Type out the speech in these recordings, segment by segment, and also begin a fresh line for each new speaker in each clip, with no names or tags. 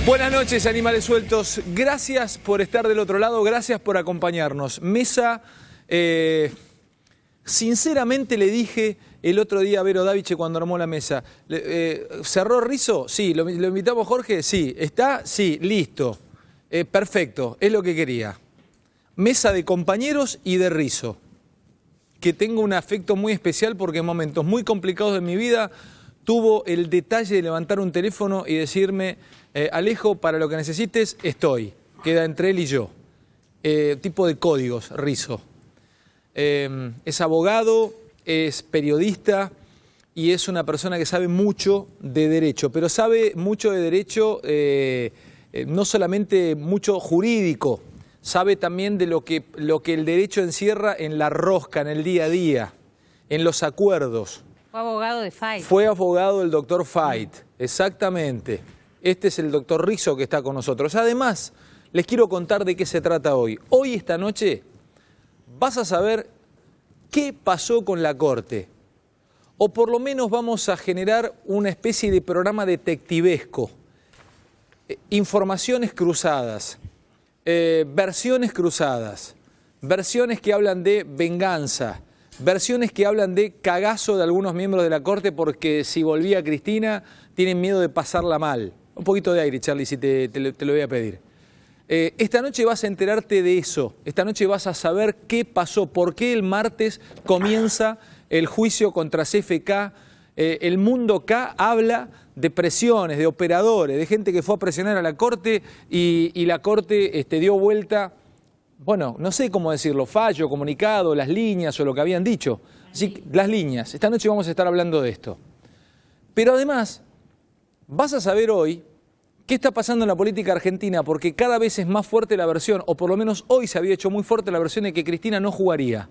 Buenas noches, animales sueltos. Gracias por estar del otro lado, gracias por acompañarnos. Mesa, sinceramente le dije el otro día a Vero Daviche cuando armó la mesa, ¿cerró Rizzo? Sí. ¿Lo invitamos Jorge? Sí. ¿Está? Sí, listo. Perfecto, es lo que quería. Mesa de compañeros y de Rizzo. Que tengo un afecto muy especial porque en momentos muy complicados de mi vida tuvo el detalle de levantar un teléfono y decirme, Alejo, para lo que necesites, estoy. Queda entre él y yo. Tipo de códigos, Rizzo. Es abogado, es periodista y es una persona que sabe mucho de derecho, pero sabe mucho de derecho, no solamente mucho jurídico, sabe también de lo que el derecho encierra en la rosca, en el día a día, en los acuerdos.
Fue abogado de Fait.
Fue abogado del doctor Fait, exactamente. Este es el doctor Rizzo que está con nosotros. Además, les quiero contar de qué se trata hoy. Hoy, esta noche, vas a saber qué pasó con la Corte. O por lo menos vamos a generar una especie de programa detectivesco. Informaciones cruzadas, versiones cruzadas, versiones que hablan de venganza, versiones que hablan de cagazo de algunos miembros de la Corte porque si volvía Cristina tienen miedo de pasarla mal. Un poquito de aire, Charlie, si te lo voy a pedir. Esta noche vas a enterarte de eso, esta noche vas a saber qué pasó, por qué el martes comienza el juicio contra CFK. El mundo K habla de presiones, de operadores, de gente que fue a presionar a la Corte y la Corte dio vuelta, bueno, no sé cómo decirlo, fallo, comunicado, las líneas o lo que habían dicho. Así, las líneas. Esta noche vamos a estar hablando de esto. Pero además, vas a saber hoy qué está pasando en la política argentina, porque cada vez es más fuerte la versión, o por lo menos hoy se había hecho muy fuerte la versión de que Cristina no jugaría,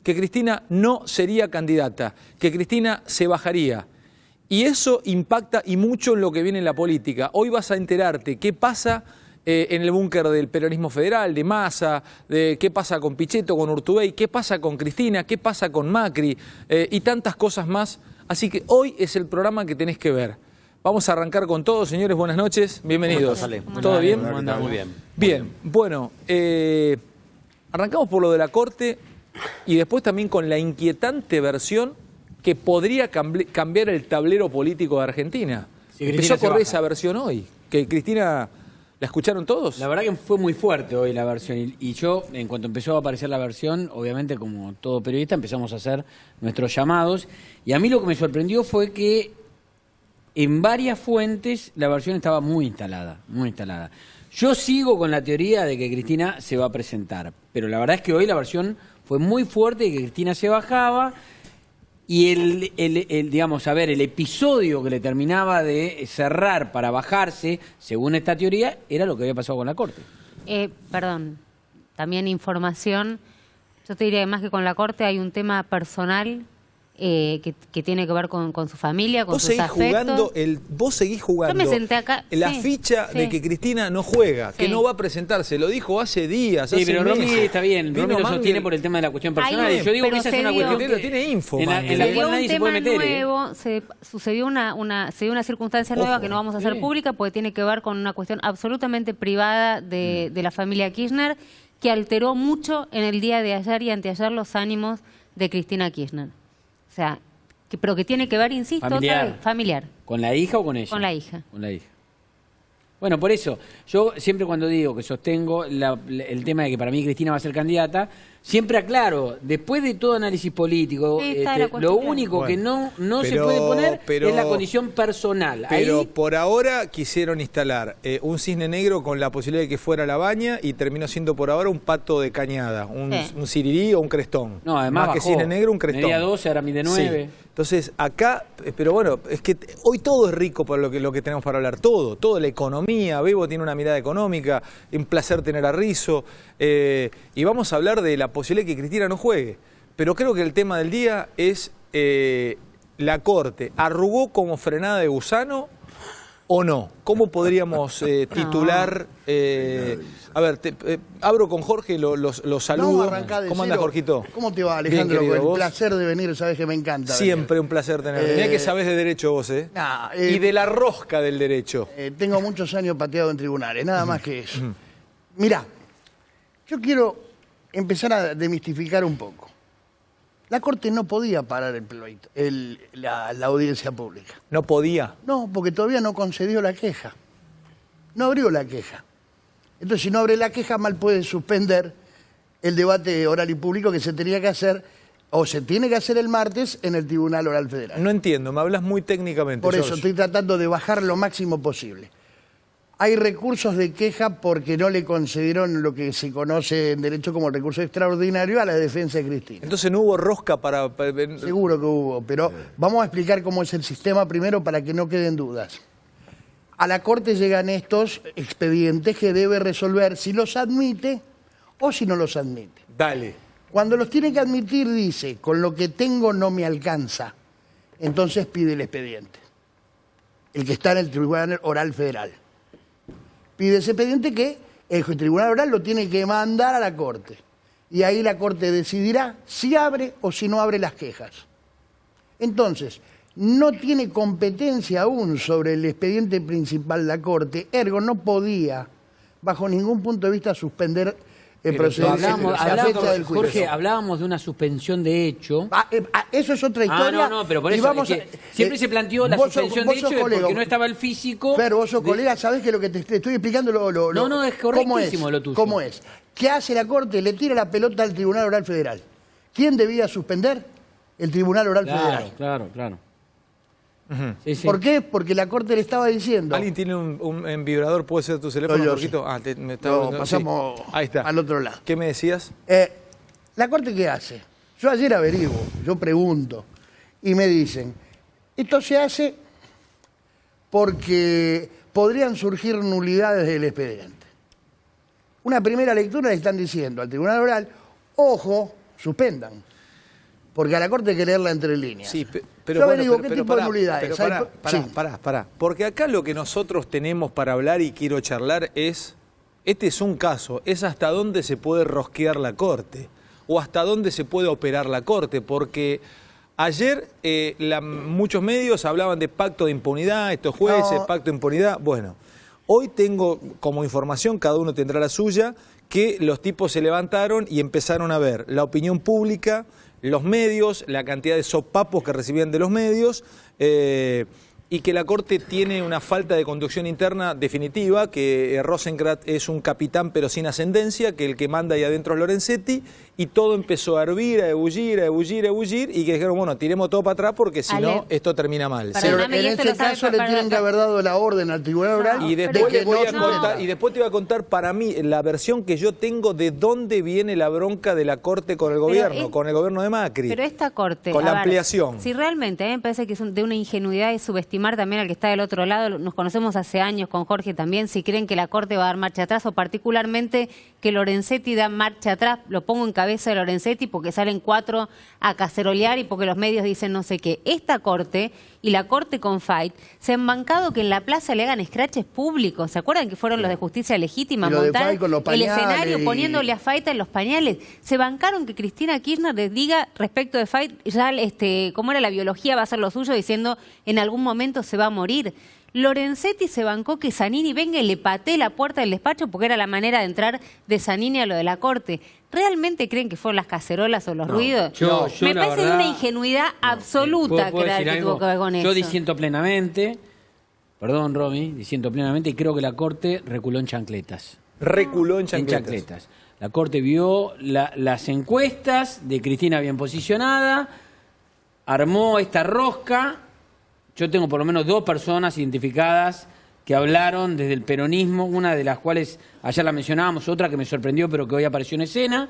que Cristina no sería candidata, que Cristina se bajaría. Y eso impacta y mucho en lo que viene en la política. Hoy vas a enterarte qué pasa en el búnker del peronismo federal, de Massa, de qué pasa con Pichetto, con Urtubey, qué pasa con Cristina, qué pasa con Macri y tantas cosas más. Así que hoy es el programa que tenés que ver. Vamos a arrancar con todo, señores, buenas noches, bienvenidos. ¿Todo bien?
Muy bien.
Bien, bueno, arrancamos por lo de la Corte y después también con la inquietante versión que podría cambiar el tablero político de Argentina. Sí, empezó a correr esa versión hoy, que Cristina... ¿La escucharon todos?
La verdad que fue muy fuerte hoy la versión y yo, en cuanto empezó a aparecer la versión, obviamente como todo periodista empezamos a hacer nuestros llamados y a mí lo que me sorprendió fue que en varias fuentes la versión estaba muy instalada, muy instalada. Yo sigo con la teoría de que Cristina se va a presentar, pero la verdad es que hoy la versión fue muy fuerte de que Cristina se bajaba. Y digamos, a ver, el episodio que le terminaba de cerrar para bajarse, según esta teoría, era lo que había pasado con la Corte.
Perdón, también información. Yo te diría que más que con la Corte hay un tema personal que tiene que ver con su familia, con sus afectos.
Vos seguís jugando
Yo me senté acá,
la ficha de que Cristina no juega, que no va a presentarse. Lo dijo hace días,
sí, pero Romy está bien. Romy lo sostiene por el tema de la cuestión personal. Yo digo que esa es una cuestión que
tiene info.
En la cual nadie se puede meter.
Nuevo, sucedió una circunstancia nueva que no vamos a hacer pública porque tiene que ver con una cuestión absolutamente privada de la familia Kirchner que alteró mucho en el día de ayer y anteayer los ánimos de Cristina Kirchner. O sea, pero que tiene que ver, insisto, familiar.
¿Con la hija o con ella?
Con la hija.
Con la hija. Bueno, por eso, yo siempre cuando digo que sostengo el tema de que para mí Cristina va a ser candidata, siempre aclaro, después de todo análisis político, lo único que no se puede poner es la condición personal.
Pero ahí, por ahora quisieron instalar un cisne negro con la posibilidad de que fuera la baña y terminó siendo por ahora un pato de cañada, un sirirí o un crestón.
No, además
más que cisne negro, un crestón.
Medía 12, ahora mide 9.
Sí. Entonces, acá, pero bueno, es que hoy todo es rico por lo que tenemos para hablar, todo, la economía, Bebo tiene una mirada económica, un placer tener a Rizzo, y vamos a hablar de la posibilidad de que Cristina no juegue. Pero creo que el tema del día es la Corte. ¿Arrugó como frenada de gusano o no? ¿Cómo podríamos titular? A ver, abro con Jorge, lo saludo. ¿Cómo anda, Jorgito?
¿Cómo te va, Alejandro?
Bien,
Con el placer de venir, sabes que me encanta.
Siempre un placer tenerte. Mirá que sabés de derecho vos, ¿eh? Y de la rosca del derecho.
Tengo muchos años pateado en tribunales, nada más que eso. Mirá, yo quiero empezar a demistificar un poco. La Corte no podía parar el pleito, la audiencia pública.
¿No podía?
No, porque todavía no concedió la queja. No abrió la queja. Entonces, si no abre la queja, mal puede suspender el debate oral y público que se tenía que hacer, o se tiene que hacer el martes en el Tribunal Oral Federal.
No entiendo, me hablas muy técnicamente.
Por eso
George.
estoy tratando de bajar lo máximo posible. Hay recursos de queja porque no le concedieron lo que se conoce en derecho como recurso extraordinario a la defensa de Cristina.
Entonces no hubo rosca para...
Seguro que hubo, pero vamos a explicar cómo es el sistema primero para que no queden dudas. A la Corte llegan estos expedientes que debe resolver si los admite o si no los admite.
Dale.
Cuando los tiene que admitir dice, con lo que tengo no me alcanza. Entonces pide el expediente. El que está en el Tribunal Oral Federal. Pide ese expediente que el Tribunal Oral lo tiene que mandar a la Corte. Y ahí la Corte decidirá si abre o si no abre las quejas. Entonces, no tiene competencia aún sobre el expediente principal la Corte, ergo no podía, bajo ningún punto de vista, suspender el procedimiento.
Jorge, hablábamos de una suspensión de hecho.
Eso es otra historia.
No, pero por eso siempre se planteó la suspensión de hecho porque no estaba el físico.
Pero vos sos colega, sabés que lo que te estoy explicando
No, es correctísimo lo tuyo.
¿Cómo es? ¿Qué hace la Corte? Le tira la pelota al Tribunal Oral Federal. ¿Quién debía suspender? El Tribunal Oral Federal.
Claro.
Sí. ¿Por qué? Porque la Corte le estaba diciendo...
¿Alguien tiene un vibrador? ¿Puede ser tu teléfono, Jorgito?
Pasamos
Ahí está.
al otro lado.
¿Qué me decías?
¿La Corte qué hace? Yo ayer averiguo, yo pregunto, y me dicen, esto se hace porque podrían surgir nulidades del expediente. Una primera lectura le están diciendo al Tribunal Oral, ojo, suspendan. Porque a la Corte hay que leerla entre líneas.
Sí, pero bueno,
digo, ¿qué tipo de nulidades?
Porque acá lo que nosotros tenemos para hablar y quiero charlar es, este es un caso, es hasta dónde se puede rosquear la Corte o hasta dónde se puede operar la Corte, porque ayer muchos medios hablaban de pacto de impunidad, estos jueces, pacto de impunidad, bueno, hoy tengo como información, cada uno tendrá la suya, que los tipos se levantaron y empezaron a ver la opinión pública, los medios, la cantidad de sopapos que recibían de los medios, y que la Corte tiene una falta de conducción interna definitiva, que Rosenkrantz es un capitán pero sin ascendencia, que el que manda ahí adentro es Lorenzetti, y todo empezó a hervir, a ebullir, y que dijeron, bueno, tiremos todo para atrás porque si no, esto termina mal.
Pero en este caso le tienen que haber dado la orden al Tribunal Oral.
Y después y después te voy a contar para mí la versión que yo tengo de dónde viene la bronca de la Corte con el gobierno, con el gobierno de Macri.
Pero esta Corte,
con la ampliación.
Si realmente, a mí me parece que es de una ingenuidad y subestimar también al que está del otro lado, nos conocemos hace años con Jorge también, si creen que la Corte va a dar marcha atrás o particularmente que Lorenzetti da marcha atrás, lo pongo en cabeza de Lorenzetti porque salen 4 a cacerolear y porque los medios dicen no sé qué. Esta Corte y la Corte con Fight se han bancado que en la plaza le hagan escraches públicos. ¿Se acuerdan que fueron los de Justicia Legítima a montar el escenario poniéndole a Fight en los pañales? Se bancaron que Cristina Kirchner les diga respecto de Fight, ya cómo era la biología va a ser lo suyo, diciendo en algún momento se va a morir. Lorenzetti se bancó que Zanini venga y le patee la puerta del despacho porque era la manera de entrar de Zanini a lo de la Corte. ¿Realmente creen que fueron las cacerolas o los ruidos? Me parece de una ingenuidad absoluta creer que tuvo que ver con eso.
Yo disiento plenamente, perdón Romy, disiento plenamente y creo que la Corte reculó en chancletas.
Reculó en chancletas.
La Corte vio las encuestas de Cristina bien posicionada, armó esta rosca. Yo tengo por lo menos 2 personas identificadas que hablaron desde el peronismo, una de las cuales ayer la mencionábamos, otra que me sorprendió pero que hoy apareció en escena.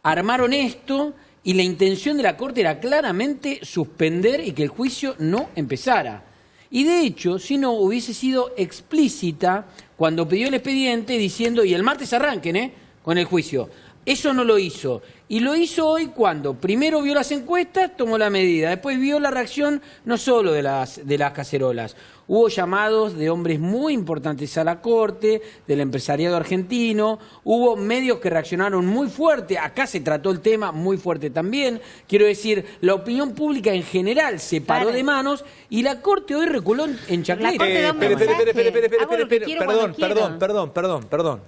Armaron esto y la intención de la Corte era claramente suspender y que el juicio no empezara. Y de hecho, si no, hubiese sido explícita cuando pidió el expediente diciendo, y el martes arranquen, con el juicio. Eso no lo hizo. Y lo hizo hoy cuando primero vio las encuestas, tomó la medida. Después vio la reacción no solo de las cacerolas. Hubo llamados de hombres muy importantes a la Corte, del empresariado argentino. Hubo medios que reaccionaron muy fuerte. Acá se trató el tema muy fuerte también. Quiero decir, la opinión pública en general se paró de manos y la Corte hoy reculó en chancleta.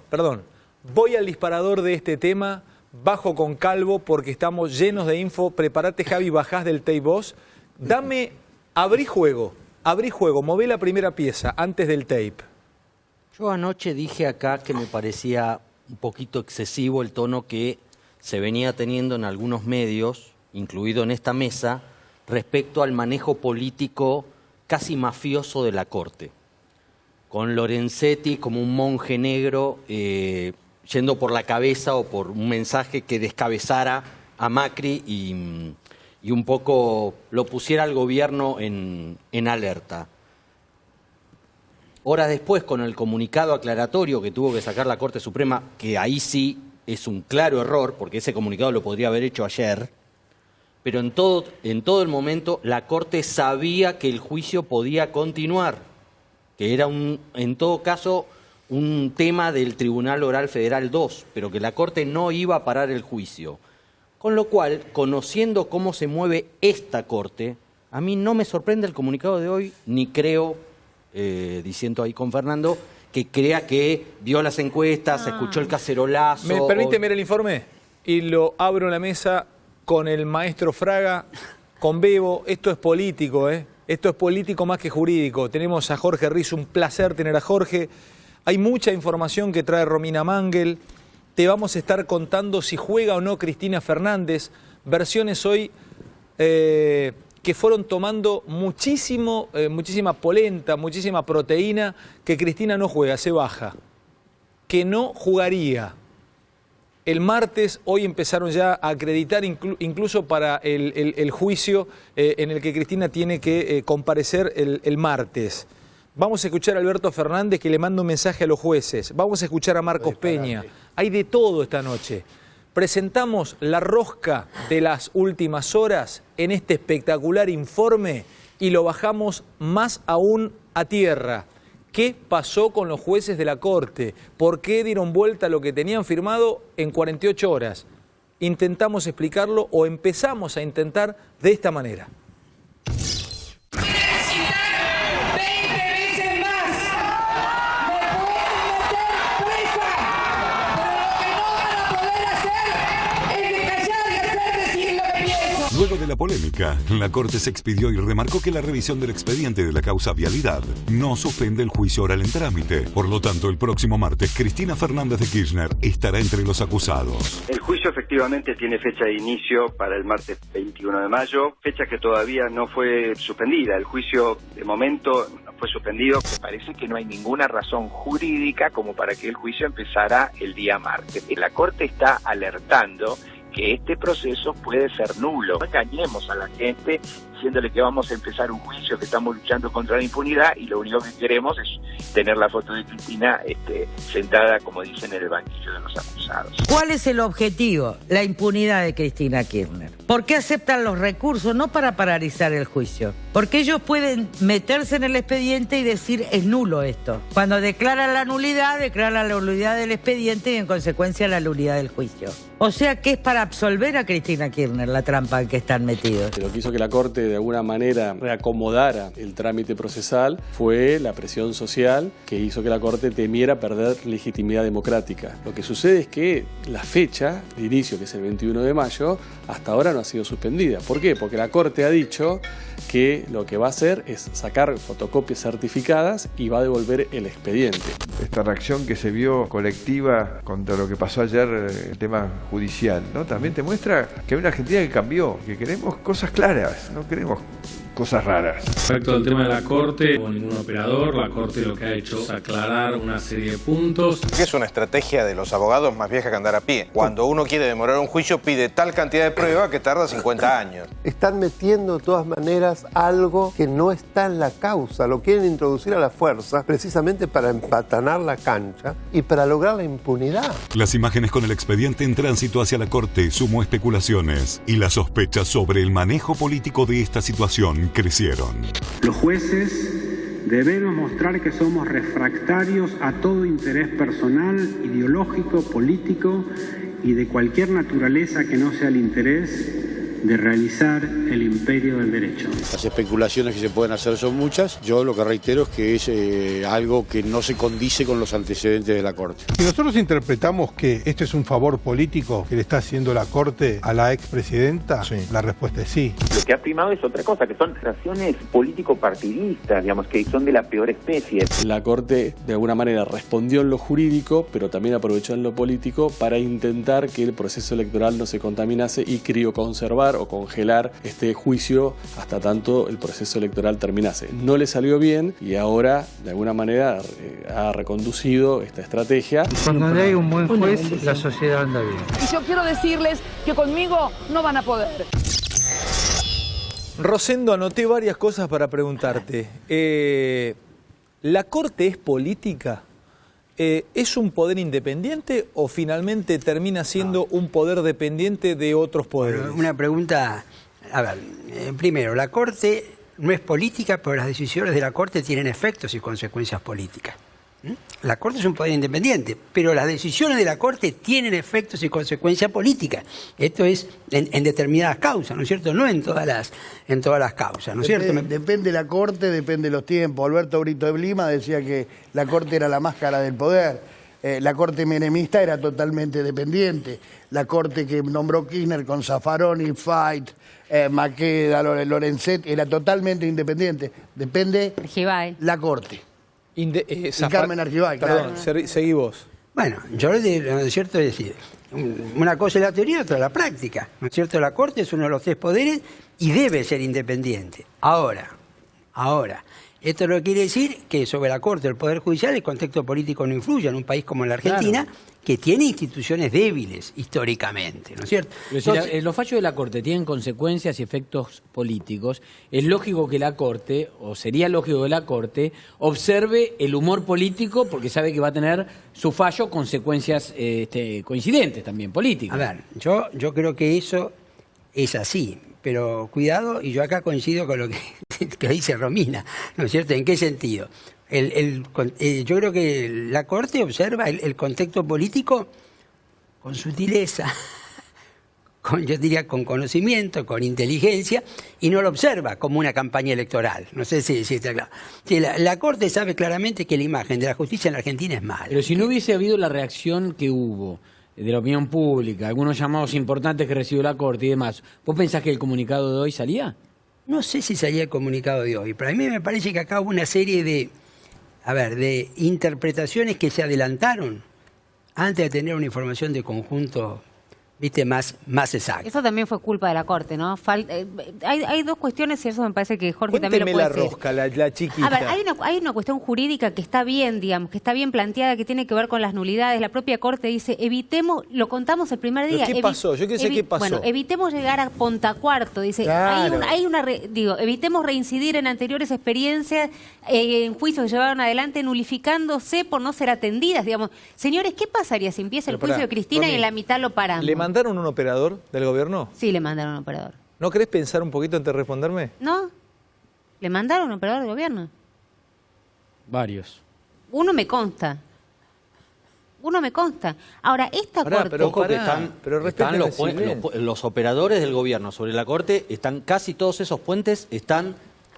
Perdón. Voy al disparador de este tema, bajo con Calvo porque estamos llenos de info. Prepárate, Javi, bajás del tape vos. Abrí juego, mové la primera pieza antes del tape.
Yo anoche dije acá que me parecía un poquito excesivo el tono que se venía teniendo en algunos medios, incluido en esta mesa, respecto al manejo político casi mafioso de la Corte. Con Lorenzetti como un monje negro yendo por la cabeza o por un mensaje que descabezara a Macri y un poco lo pusiera al gobierno en alerta. Horas después, con el comunicado aclaratorio que tuvo que sacar la Corte Suprema, que ahí sí es un claro error, porque ese comunicado lo podría haber hecho ayer, pero en todo el momento la Corte sabía que el juicio podía continuar, que era en todo caso un tema del Tribunal Oral Federal 2, pero que la Corte no iba a parar el juicio. Con lo cual, conociendo cómo se mueve esta Corte, a mí no me sorprende el comunicado de hoy, ni creo, diciendo ahí con Fernando, que crea que vio las encuestas, escuchó el cacerolazo.
¿Me permite ver el informe? Y lo abro en la mesa con el maestro Fraga, con Bebo. Esto es político, ¿eh? Esto es político más que jurídico. Tenemos a Jorge Rizo, un placer tener a Jorge. Hay mucha información que trae Romina Mangel. Te vamos a estar contando si juega o no Cristina Fernández. Versiones hoy que fueron tomando muchísima polenta, muchísima proteína, que Cristina no juega, se baja. Que no jugaría. El martes, hoy empezaron ya a acreditar incluso para el juicio en el que Cristina tiene que comparecer el martes. Vamos a escuchar a Alberto Fernández que le manda un mensaje a los jueces. Vamos a escuchar a Marcos Peña. Hay de todo esta noche. Presentamos la rosca de las últimas horas en este espectacular informe y lo bajamos más aún a tierra. ¿Qué pasó con los jueces de la Corte? ¿Por qué dieron vuelta a lo que tenían firmado en 48 horas? Intentamos explicarlo o empezamos a intentar de esta manera.
Luego de la polémica, la Corte se expidió y remarcó que la revisión del expediente de la causa Vialidad no suspende el juicio oral en trámite. Por lo tanto, el próximo martes, Cristina Fernández de Kirchner estará entre los acusados.
El juicio efectivamente tiene fecha de inicio para el martes 21 de mayo, fecha que todavía no fue suspendida. El juicio, de momento, no fue suspendido.
Me parece que no hay ninguna razón jurídica como para que el juicio empezara el día martes. La Corte está alertando que este proceso puede ser nulo. No engañemos a la gente diciéndole que vamos a empezar un juicio, que estamos luchando contra la impunidad y lo único que queremos es tener la foto de Cristina sentada, como dicen, en el banquillo de los acusados.
¿Cuál es el objetivo? La impunidad de Cristina Kirchner. ¿Por qué aceptan los recursos? No para paralizar el juicio. Porque ellos pueden meterse en el expediente y decir es nulo esto. Cuando declaran la nulidad del expediente y en consecuencia la nulidad del juicio. O sea que es para absolver a Cristina Kirchner la trampa en que están metidos.
Lo que hizo que la Corte de alguna manera reacomodara el trámite procesal fue la presión social que hizo que la Corte temiera perder legitimidad democrática. Lo que sucede es que la fecha de inicio, que es el 21 de mayo, hasta ahora no ha sido suspendida. ¿Por qué? Porque la Corte ha dicho que lo que va a hacer es sacar fotocopias certificadas y va a devolver el expediente.
Esta reacción que se vio colectiva contra lo que pasó ayer, el tema judicial, ¿no? También te muestra que hay una Argentina que cambió, que queremos cosas claras, no queremos cosas raras.
Respecto al tema de la Corte, no ningún operador, la Corte lo que ha hecho es aclarar una serie de puntos.
Es una estrategia de los abogados más vieja que andar a pie. Cuando uno quiere demorar un juicio, pide tal cantidad de prueba que tarda 50 años.
Están metiendo de todas maneras algo que no está en la causa, lo quieren introducir a la fuerza precisamente para empatanar la cancha y para lograr la impunidad.
Las imágenes con el expediente en tránsito hacia la Corte sumó especulaciones y las sospechas sobre el manejo político de esta situación crecieron.
Los jueces debemos mostrar que somos refractarios a todo interés personal, ideológico, político y de cualquier naturaleza que no sea el interés de realizar el imperio del derecho.
Las especulaciones que se pueden hacer son muchas. Yo lo que reitero es que es algo que no se condice con los antecedentes de la Corte.
Si nosotros interpretamos que este es un favor político que le está haciendo la Corte a la expresidenta, la respuesta es sí.
Lo que ha primado es otra cosa, que son relaciones político-partidistas, digamos, que son de la peor especie.
La Corte de alguna manera respondió en lo jurídico, pero también aprovechó en lo político para intentar que el proceso electoral no se contaminase y crioconservar o congelar este juicio hasta tanto el proceso electoral terminase. No le salió bien y ahora de alguna manera ha reconducido esta estrategia.
Cuando hay un buen juez, la sociedad anda bien.
Y yo quiero decirles que conmigo no van a poder.
Rosendo, anoté varias cosas para preguntarte. ¿La Corte es política? ¿Es un poder independiente o finalmente termina siendo un poder dependiente de otros poderes?
Bueno, una pregunta, a ver, primero, la Corte no es política, pero las decisiones de la Corte tienen efectos y consecuencias políticas. La Corte es un poder independiente, pero las decisiones de la Corte tienen efectos y consecuencias políticas. Esto es en determinadas causas, ¿no es cierto? No en todas las causas, ¿no es cierto?
Depende de la Corte, depende de los tiempos. Alberto Brito de Lima decía que la Corte era la máscara del poder. La Corte menemista era totalmente dependiente. La Corte que nombró Kirchner con Zaffaroni, Fait, Maqueda, Lorenzetti, era totalmente independiente. Depende la Corte. Y Carmen Argibay,
perdón, seguí vos.
Bueno, yo lo cierto es decir, una cosa es la teoría y otra es la práctica. ¿No es cierto? La Corte es uno de los tres poderes y debe ser independiente. Ahora, esto no quiere decir que sobre la Corte el Poder Judicial el contexto político no influya en un país como la Argentina, que tiene instituciones débiles históricamente, ¿no es cierto?
Pero si los fallos de la Corte tienen consecuencias y efectos políticos, es lógico que la Corte, o sería lógico que la Corte, observe el humor político porque sabe que va a tener su fallo consecuencias coincidentes también políticas.
A ver, yo creo que eso es así. Pero cuidado, y yo acá coincido con lo que dice Romina, ¿no es cierto? ¿En qué sentido? Yo creo que la Corte observa el contexto político con sutileza, yo diría con conocimiento, con inteligencia, y no lo observa como una campaña electoral. No sé si está claro. Sí, la Corte sabe claramente que la imagen de la justicia en la Argentina es mala.
Pero si no hubiese habido la reacción que hubo de la opinión pública, algunos llamados importantes que recibió la Corte y demás, ¿vos pensás que el comunicado de hoy salía?
No sé si salía el comunicado de hoy, pero a mí me parece que acá hubo una serie de interpretaciones que se adelantaron antes de tener una información de conjunto, viste, más exacta.
Eso también fue culpa de la Corte, ¿no? Hay dos cuestiones y eso me parece que Jorge también lo puede decir.
Cuénteme la rosca, la chiquita.
A ver, hay una cuestión jurídica que está bien, digamos, que está bien planteada, que tiene que ver con las nulidades. La propia Corte dice, evitemos, lo contamos el primer día.
¿Qué pasó? Yo quiero saber qué pasó.
Bueno, evitemos llegar a Pontacuarto, dice.
Claro.
Evitemos reincidir en anteriores experiencias, en juicios que llevaron adelante, nulificándose por no ser atendidas, digamos. Señores, ¿qué pasaría si empieza el juicio de Cristina y en la mitad lo paramos?
¿Le mandaron un operador del gobierno?
Sí, le mandaron un operador.
¿No querés pensar un poquito antes de responderme?
No, le mandaron un operador del gobierno.
Varios.
Uno me consta. Ahora, esta Corte...
Pero están los operadores del gobierno sobre la Corte, están casi todos esos puentes están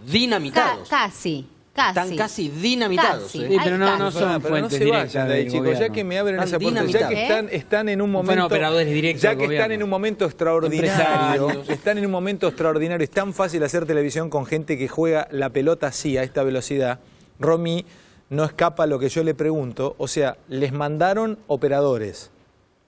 dinamitados.
Casi.
Están casi dinamitados.
Sí, pero no son fuentes directas del
chicos, ya que me abren esa puerta, ya que están en un momento,
operadores directos
ya que están en un momento extraordinario, es tan fácil hacer televisión con gente que juega la pelota así, a esta velocidad. Romy no escapa a lo que yo le pregunto, o sea, les mandaron operadores.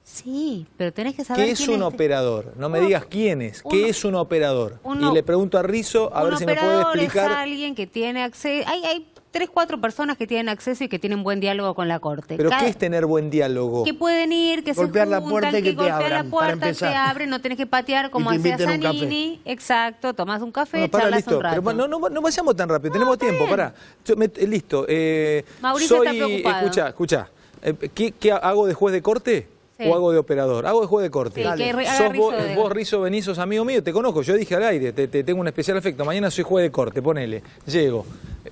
Sí, pero tenés que saber
¿Qué es un operador? No me digas quién es. ¿Qué es un operador?
uno-
Y le pregunto a Rizzo a ver si me puede
operador
explicar.
es alguien que tiene acceso. Hay 3, 4 personas que tienen acceso y que tienen buen diálogo con la corte.
¿Pero qué es tener buen diálogo?
Que pueden ir, que
Golpear
se
la
juntan,
puerta y que te
golpean
abran,
la
para
puerta,
empezar.
te abren, no tenés que patear como
Y te
hacía
inviten a un
Zanini. Exacto, tomás un café,
Bueno, para,
charlas
listo.
un rato.
Pero no vayamos tan rápido, tenemos tiempo, pará. Listo.
Mauricio está preocupado.
Escucha. ¿Qué hago de juez de corte?
Sí.
¿O hago de operador? Hago de juez de corte.
Sí, que haga
Sos
Rizzo
vos, Rizzo, venís, sos amigo mío, te conozco, yo dije al aire, te tengo un especial afecto. Mañana soy juez de corte, ponele. Llego.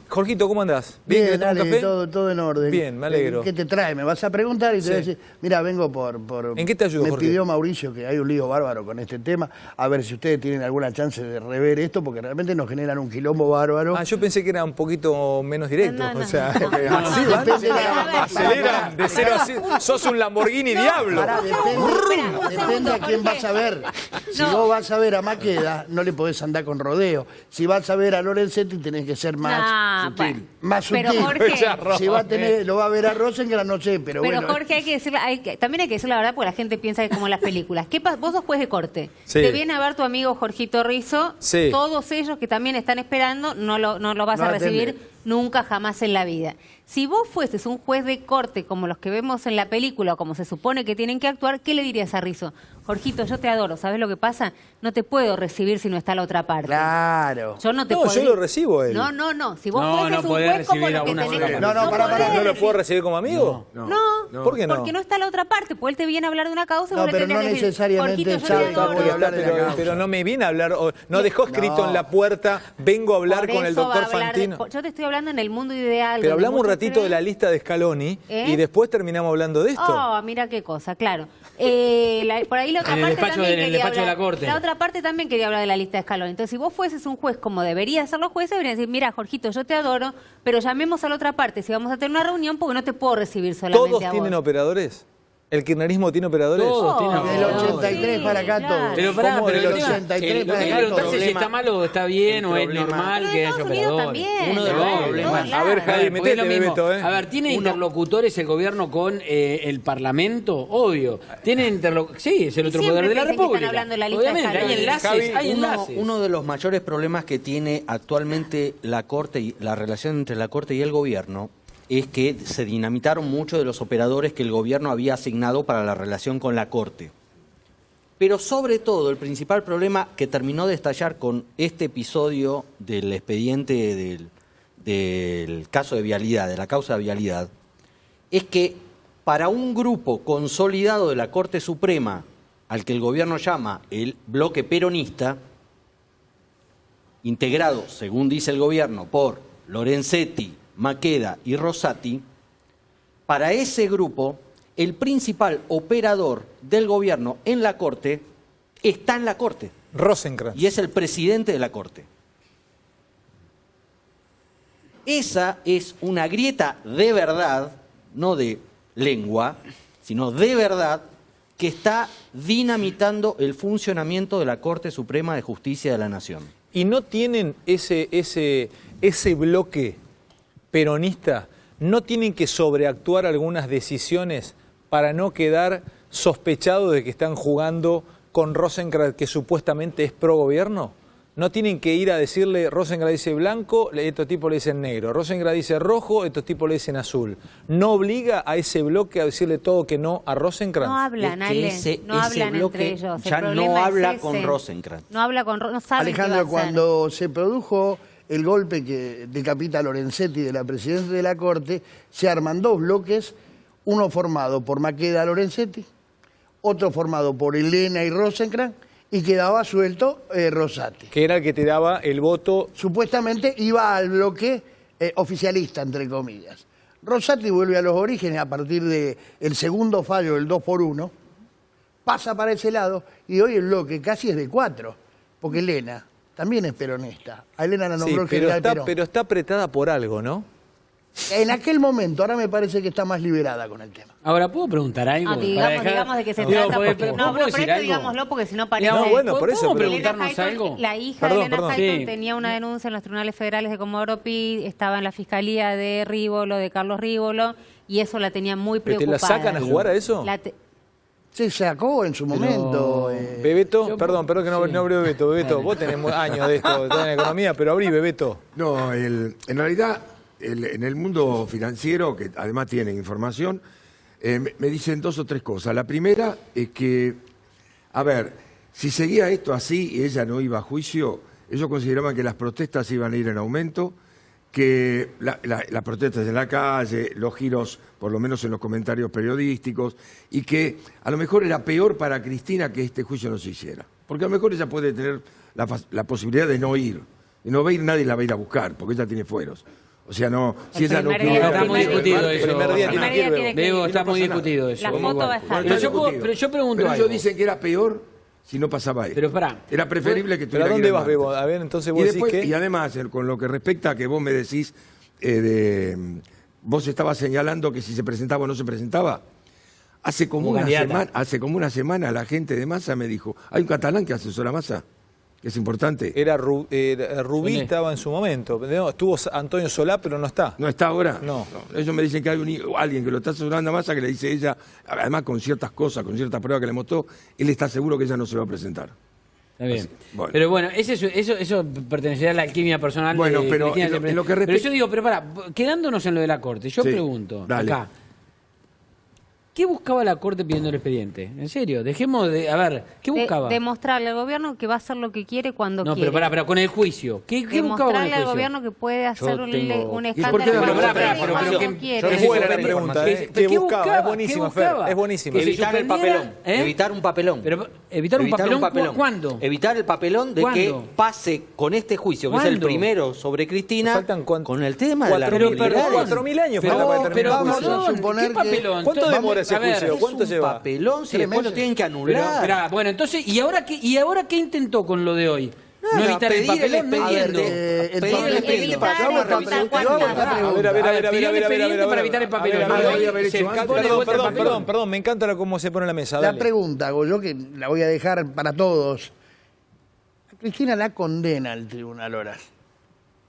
Jorgito, ¿cómo andás?
Bien,
¿Querés tomar un
dale,
café?
todo en orden.
Bien, me alegro.
¿Qué te trae? Me vas a preguntar y te voy a decir, mira, vengo por...
¿En qué te ayudo,
Me
Jorge?
pidió Mauricio que hay un lío bárbaro con este tema, a ver si ustedes tienen alguna chance de rever esto, porque realmente nos generan un quilombo bárbaro.
Yo pensé que era un poquito menos directo.
No.
O sea,
Porque
así van,
depende de la-
aceleran de 0 a 100. Sos un Lamborghini Diablo.
Pará, depende a quién vas a ver. Si vos vas a ver a Maqueda, no le podés andar con rodeo. Si vas a ver a Lorenzetti, tenés que ser más sutil.
Bueno.
Más sutil.
Pero Jorge-
Si lo va a ver a Rosengren, no sé, pero
Pero
bueno.
Jorge, hay que decirle, también hay que decir la verdad porque la gente piensa que es como en las películas. Vos sos juez de corte.
Sí.
Te viene a ver tu amigo Jorgito Rizzo.
Sí.
Todos ellos que también están esperando, no lo vas
No
a recibir
atendés.
nunca jamás en la vida. Si vos fueses un juez de corte como los que vemos en la película o como se supone que tienen que actuar, ¿qué le dirías a Rizzo? Jorgito, yo te adoro, ¿sabes lo que pasa? No te puedo recibir si no está la otra parte.
Claro.
Yo no te
No,
puedo.
yo lo recibo a él.
No. Si vos
No,
fueses
no
un
podés
juez como
recibir
los
a
que
una
tenés
sola
que...
persona.
No, pará.
podés
¿No lo puedo recibir como amigo?
No.
¿Por qué no?
Porque no está la otra parte, porque él te viene a hablar de una causa y
No,
vos le
pero
tendrías
no
que decir,
necesariamente
Jorgito, yo
sabe
te
que
adoro.
voy a hablar de la causa.
Pero no me viene a hablar, no dejó escrito en la puerta, vengo a hablar
Por
con el
eso va a
doctor
hablar de-
Fantino.
yo te estoy hablando en el mundo ideal.
Pero
donde
hablamos un
muchos
ratito de la
creen-
lista de Scaloni
¿Eh?
y después terminamos hablando de esto.
Oh, mira qué cosa, claro. Por ahí la otra
En el
parte
despacho
también
en el
quería
despacho de
hablar.
la Corte.
La otra parte también quería hablar de la lista de Scaloni. Entonces, si vos fueses un juez como deberían ser los jueces, deberían decir, mira, Jorgito, yo te adoro, pero llamemos a la otra parte si vamos a tener una reunión porque no te puedo recibir solamente
¿Todos
a vos.
tienen operadores? ¿El kirchnerismo tiene operadores?
Todos tienen
Del
operadores.
83 para acá
claro.
todo.
Pero pará,
¿Cómo
pero
del
el tema-
83
lo
para
que
acá
preguntarse
todo.
si está mal o está bien o es
problema-
normal
Pero
que
en
haya
Estados Unidos
operadores.
también.
Uno de los
Bueno,
problemas-
todos
A ver,
lados.
Javi,
Porque es lo
metete,
mismo.
Beto, ¿eh?
A ver, ¿tiene interlocutores el gobierno con el Parlamento? Obvio. ¿Tiene Sí, es el otro
siempre
poder de la
pensé que están
República.
hablando de la lista de
Obviamente, hay
Scaloni.
enlaces, hay
Uno,
enlaces.
uno de los mayores problemas que tiene actualmente la Corte y la relación entre la Corte y el gobierno es que se dinamitaron muchos de los operadores que el gobierno había asignado para la relación con la Corte. Pero sobre todo, el principal problema que terminó de estallar con este episodio del expediente del caso de vialidad, de la causa de vialidad, es que para un grupo consolidado de la Corte Suprema, al que el gobierno llama el bloque peronista, integrado, según dice el gobierno, por Lorenzetti, Maqueda y Rosati, para ese grupo, el principal operador del gobierno en la Corte está en la Corte
Rosenkrantz.
y es el presidente de la Corte. Esa es una grieta de verdad, no de lengua, sino de verdad, que está dinamitando el funcionamiento de la Corte Suprema de Justicia de la Nación.
¿Y no tienen ese bloque peronista, no tienen que sobreactuar algunas decisiones para no quedar sospechados de que están jugando con Rosenkrantz, que supuestamente es pro gobierno? ¿No tienen que ir a decirle, Rosenkrantz dice blanco, estos tipos le dicen negro, Rosenkrantz dice rojo, estos tipos le dicen azul? ¿No obliga a ese bloque a decirle todo que no a Rosenkrantz?
No hablan,
Es que
Ale.
ese
No hablan
bloque
entre ellos. El
ya
problema
no
es
habla
ese.
con Rosenkrantz.
No habla con no saben qué va a
Alejandro,
hacer.
cuando se produjo el golpe que decapita a Lorenzetti de la presidencia de la Corte, se arman dos bloques, uno formado por Maqueda Lorenzetti, otro formado por Elena y Rosenkrantz, y quedaba suelto Rosati.
Que era el que te daba el voto.
Supuestamente iba al bloque oficialista, entre comillas. Rosati vuelve a los orígenes a partir del segundo fallo, el 2x1, pasa para ese lado, y hoy el bloque casi es de 4, porque Elena también es peronista. A Elena la nombró el general Perón.
pero está apretada por algo, ¿no?
En aquel momento, ahora me parece que está más liberada con el tema.
Ahora, ¿puedo preguntar algo?
No, digamos de qué se
Digo,
trata.
porque-
Porque,
¿puedo
no, pero
decir
esto
algo?
digámoslo porque si no parece...
No, bueno, por eso,
¿Puedo
pero-
preguntarnos
Elena Hayton,
algo?
La hija
Perdón,
de Elena
perdón.
Hayton
Sí.
tenía una denuncia en los tribunales federales de Comodoro Pi, estaba en la fiscalía de Rívolo, de Carlos Rívolo, y eso la tenía muy
¿Pero te
preocupada.
la sacan a jugar a eso?
Se sacó en su momento.
Bebeto, perdón que no abrió Bebeto. Bebeto, vos tenés años de esto, tenés economía, pero abrí, Bebeto.
No, en realidad, en el mundo financiero, que además tienen información, me dicen 2 o 3 cosas. La primera es que, a ver, si seguía esto así y ella no iba a juicio, ellos consideraban que las protestas iban a ir en aumento, que las protestas en la calle, los giros, por lo menos en los comentarios periodísticos, y que a lo mejor era peor para Cristina que este juicio no se hiciera. Porque a lo mejor ella puede tener la posibilidad de no ir. Y no va a ir, nadie la va a ir a buscar, porque ella tiene fueros. O sea, no, si ella no quiere...
Está muy discutido eso.
Debo,
está muy discutido eso.
La foto va a estar.
Pero yo pregunto
Pero
algo.
ellos dicen que era peor si no pasaba esto.
Pero pará.
Era preferible que
¿Pero
tuviera
a dónde
que ir
vas, Bebo? A ver, entonces vos decís que...
Y además, con lo que respecta a que vos me decís, vos estabas señalando que si se presentaba o no se presentaba. Hace como una semana la gente de Massa me dijo, hay un catalán que asesora a Massa, que es importante.
Rubí estaba en su momento. No, estuvo Antonio Solá, pero no está.
¿No está ahora?
No.
Ellos me dicen que hay alguien que lo está asesorando a Massa, que le dice ella, además con ciertas cosas, con ciertas pruebas que le mostró, él está seguro que ella no se va a presentar.
Está bien.
Así, bueno.
Pero bueno, eso pertenecería a la alquimia personal
bueno,
de
pero
Cristina.
pero
yo digo, pero pará, quedándonos en lo de la Corte, yo pregunto,
dale.
acá, ¿qué buscaba la Corte pidiendo el expediente? En serio, dejemos de... A ver, ¿qué buscaba?
Demostrarle al gobierno que va a hacer lo que quiere cuando quiere.
No, pero pará, con el juicio. ¿Qué buscaba con el
Demostrarle al
juicio?
gobierno que puede hacer un escándalo
¿Por qué?
cuando quiere.
Es buena la pregunta, ¿Qué buscaba? Es buenísima, Fer, es buenísima.
Evitar el papelón. Evitar un papelón.
Pero, ¿evitar un papelón? ¿Cuándo?
Evitar el papelón de que pase con este juicio, que es el primero sobre Cristina, con el tema de la
arbitrariedad. 4.000 años falta para terminar el juicio.
vamos a suponer
¿qué papelón?
¿Cuánto demora ese juicio? ¿Cuánto lleva?
Papelón, si después lo tienen que anular.
Bueno, entonces, ¿y ahora qué intentó con lo de hoy? No evitar el papelón, no entiendo.
Pedir el expediente para que haga una revisión.
Para evitar el papelón.
Perdón, me encanta cómo se pone la mesa.
La pregunta, hago yo, que la voy a dejar para todos. A Cristina la condena el tribunal oral.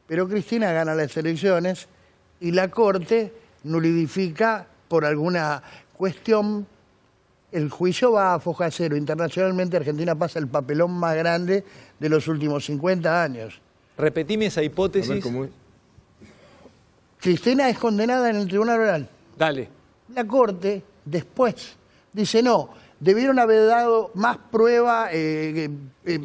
Pero Cristina gana las elecciones y la Corte nulifica por alguna cuestión. El juicio va a foja cero. Internacionalmente Argentina pasa el papelón más grande de los últimos 50 años.
Repetime esa hipótesis.
Cristina es condenada en el tribunal oral.
Dale.
La Corte después dice no, debieron haber dado más prueba,